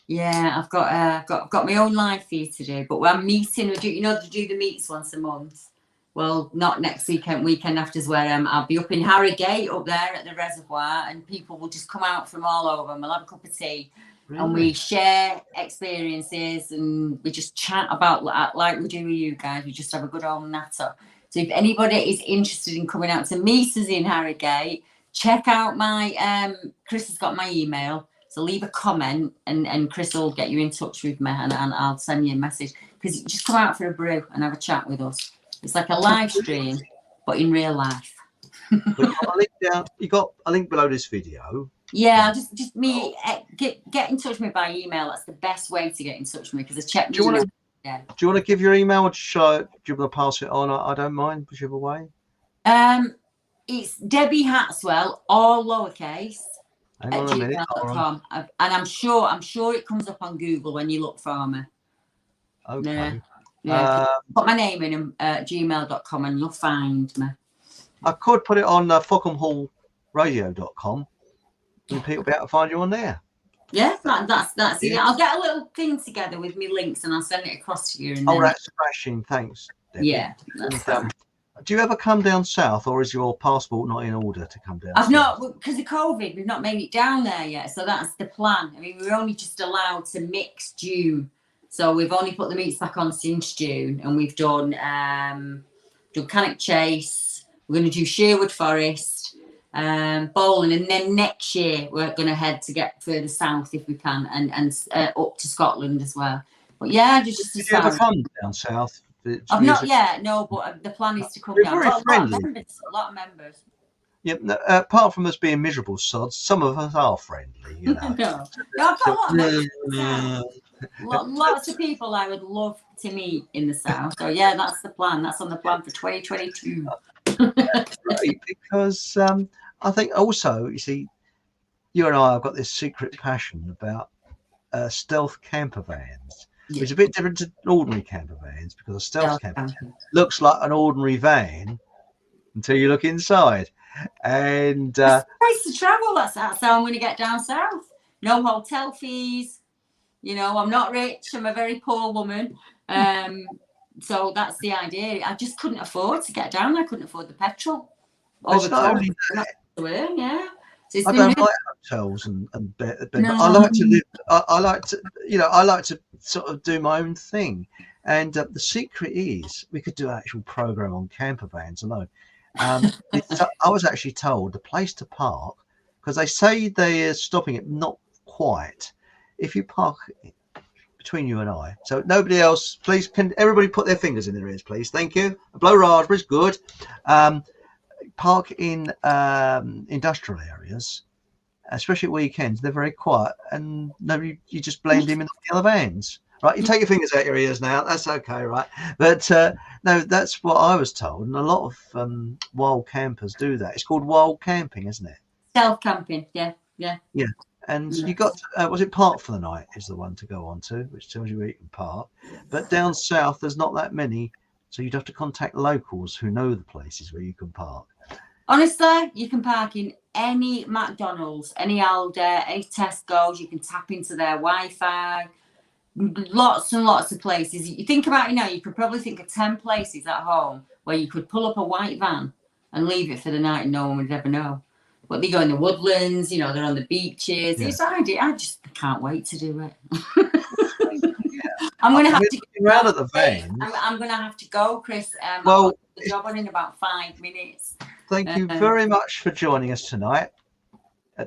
Yeah, I've got my own live feed to do, but I'm meeting. They do the meets once a month. Well, not next weekend after's where I'll be up in Harrogate, up there at the reservoir, and people will just come out from all over, and we'll have a cup of tea, and we share experiences, and we just chat about like we do with you guys. We just have a good old natter. So if anybody is interested in coming out to meet us in Harrogate, check out my Chris has got my email. So leave a comment and Chris will get you in touch with me and I'll send you a message. Because just come out for a brew and have a chat with us. It's like a live stream, but in real life. You got a link below this video. Yeah, just get in touch with me by email. That's the best way to get in touch with me because I check. Do you want to give your email? Do you want to pass it on? I don't mind, whichever way. It's Debbie Hatswell, all lowercase. Hang on a minute. gmail.com. And I'm sure it comes up on Google when you look for me. Okay. Yeah. Put my name in gmail.com and you'll find me. I could put it on FockhamHallRadio.com and people will be able to find you on there. Yeah, that's it. I'll get a little thing together with me links and I'll send it across to you. And that's smashing. Thanks, Debbie. Yeah. Do you ever come down south, or is your passport not in order to come down? I've not, because of COVID, we've not made it down there yet. So that's the plan. I mean, we're only just allowed to mix June. So we've only put the meets back on since June, and we've done Cannock Chase. We're going to do Sherwood Forest, Bowling, and then next year we're going to head to get further south if we can, and up to Scotland as well. But yeah, just did you ever come down south? I've not yet, no, but the plan is to come down. Very friendly. A lot of members. Yeah, apart from us being miserable sods, some of us are friendly. You know. No, I've got a lot of members. Lots of people I would love to meet in the south. So yeah, that's the plan. That's on the plan for 2022. That's great, because I think also, you see, you and I have got this secret passion about stealth camper vans. Yeah. It's a bit different to ordinary camper vans because a stealth camper van looks like an ordinary van until you look inside. And it's a place to travel. That's how I'm going to get down south. No hotel fees. You know, I'm not rich. I'm a very poor woman. So that's the idea. I just couldn't afford to get down. I couldn't afford the petrol. It's not only that. Yeah. So I don't like hotels and bed. No. I like to live. I like to sort of do my own thing. And the secret is, we could do an actual program on camper vans alone. I was actually told the place to park, because they say they're stopping it, not quite. If you park between you and I, so nobody else, please, can everybody put their fingers in their ears, please? Thank you. Blow raspberries, good. Park in industrial areas, especially at weekends. They're very quiet, and you just blend in with the other vans. Right, you take your fingers out your ears now. That's okay, right? But no, that's what I was told, and a lot of wild campers do that. It's called wild camping, isn't it? Stealth camping, yeah. And you got was it Park for the Night is the one to go on to, which tells you where you can park. But down south, there's not that many, so you'd have to contact locals who know the places where you can park. Honestly, you can park in any McDonald's, any Aldi, any Tesco's. You can tap into their Wi-Fi. Lots and lots of places. You think about it now, you could probably think of 10 places at home where you could pull up a white van and leave it for the night and no one would ever know. But they go in the woodlands, you know, they're on the beaches. Yeah. It's idea. I just can't wait to do it. I'm going to have to go around at the van. I'm going to have to go, Chris. Well, I've got the job on in about 5 minutes. Thank you very much for joining us tonight,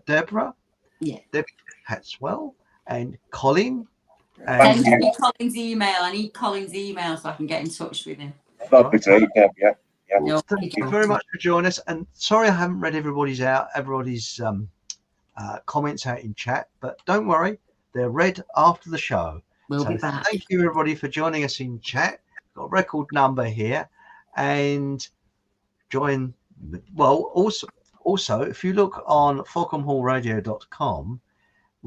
Deborah. Yeah. Debbie Hatswell and Colin. Send me Colin's email. I need Colin's email so I can get in touch with him. That'd be great, Deb. Yeah. No, thank you very much for joining us. And sorry I haven't read everybody's comments out in chat, but don't worry, they're read after the show. We'll be back. Thank you everybody for joining us in chat. Got a record number here, and join. Well, also if you look on FockhamHallRadio.com,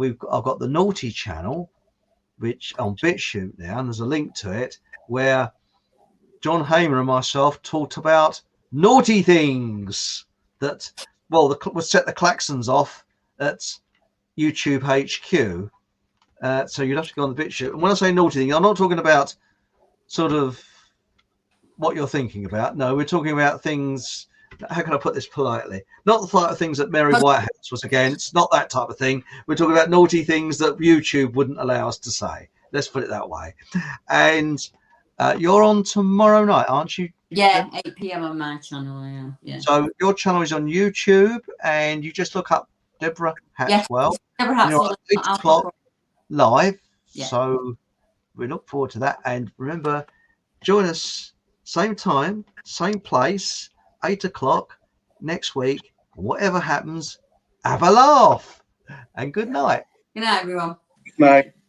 I've got the Naughty channel, which on BitChute now, and there's a link to it where John Hamer and myself talked about naughty things that, well, we'll set the klaxons off at YouTube HQ. So you'd have to go on the BitChute. And when I say naughty things, I'm not talking about sort of what you're thinking about. No, we're talking about things. How can I put this politely? Not the type of things that Mary Whitehouse was against. Not that type of thing. We're talking about naughty things that YouTube wouldn't allow us to say. Let's put it that way. And you're on tomorrow night, aren't you? Yeah, 8 p.m. on my channel. Yeah. So your channel is on YouTube, and you just look up Deborah Hatswell. Yeah, Deborah Hatswell. 8 o'clock live. Yeah. So we look forward to that. And remember, join us same time, same place, 8 o'clock next week. Whatever happens, have a laugh. And good night. Good night, everyone. Good night.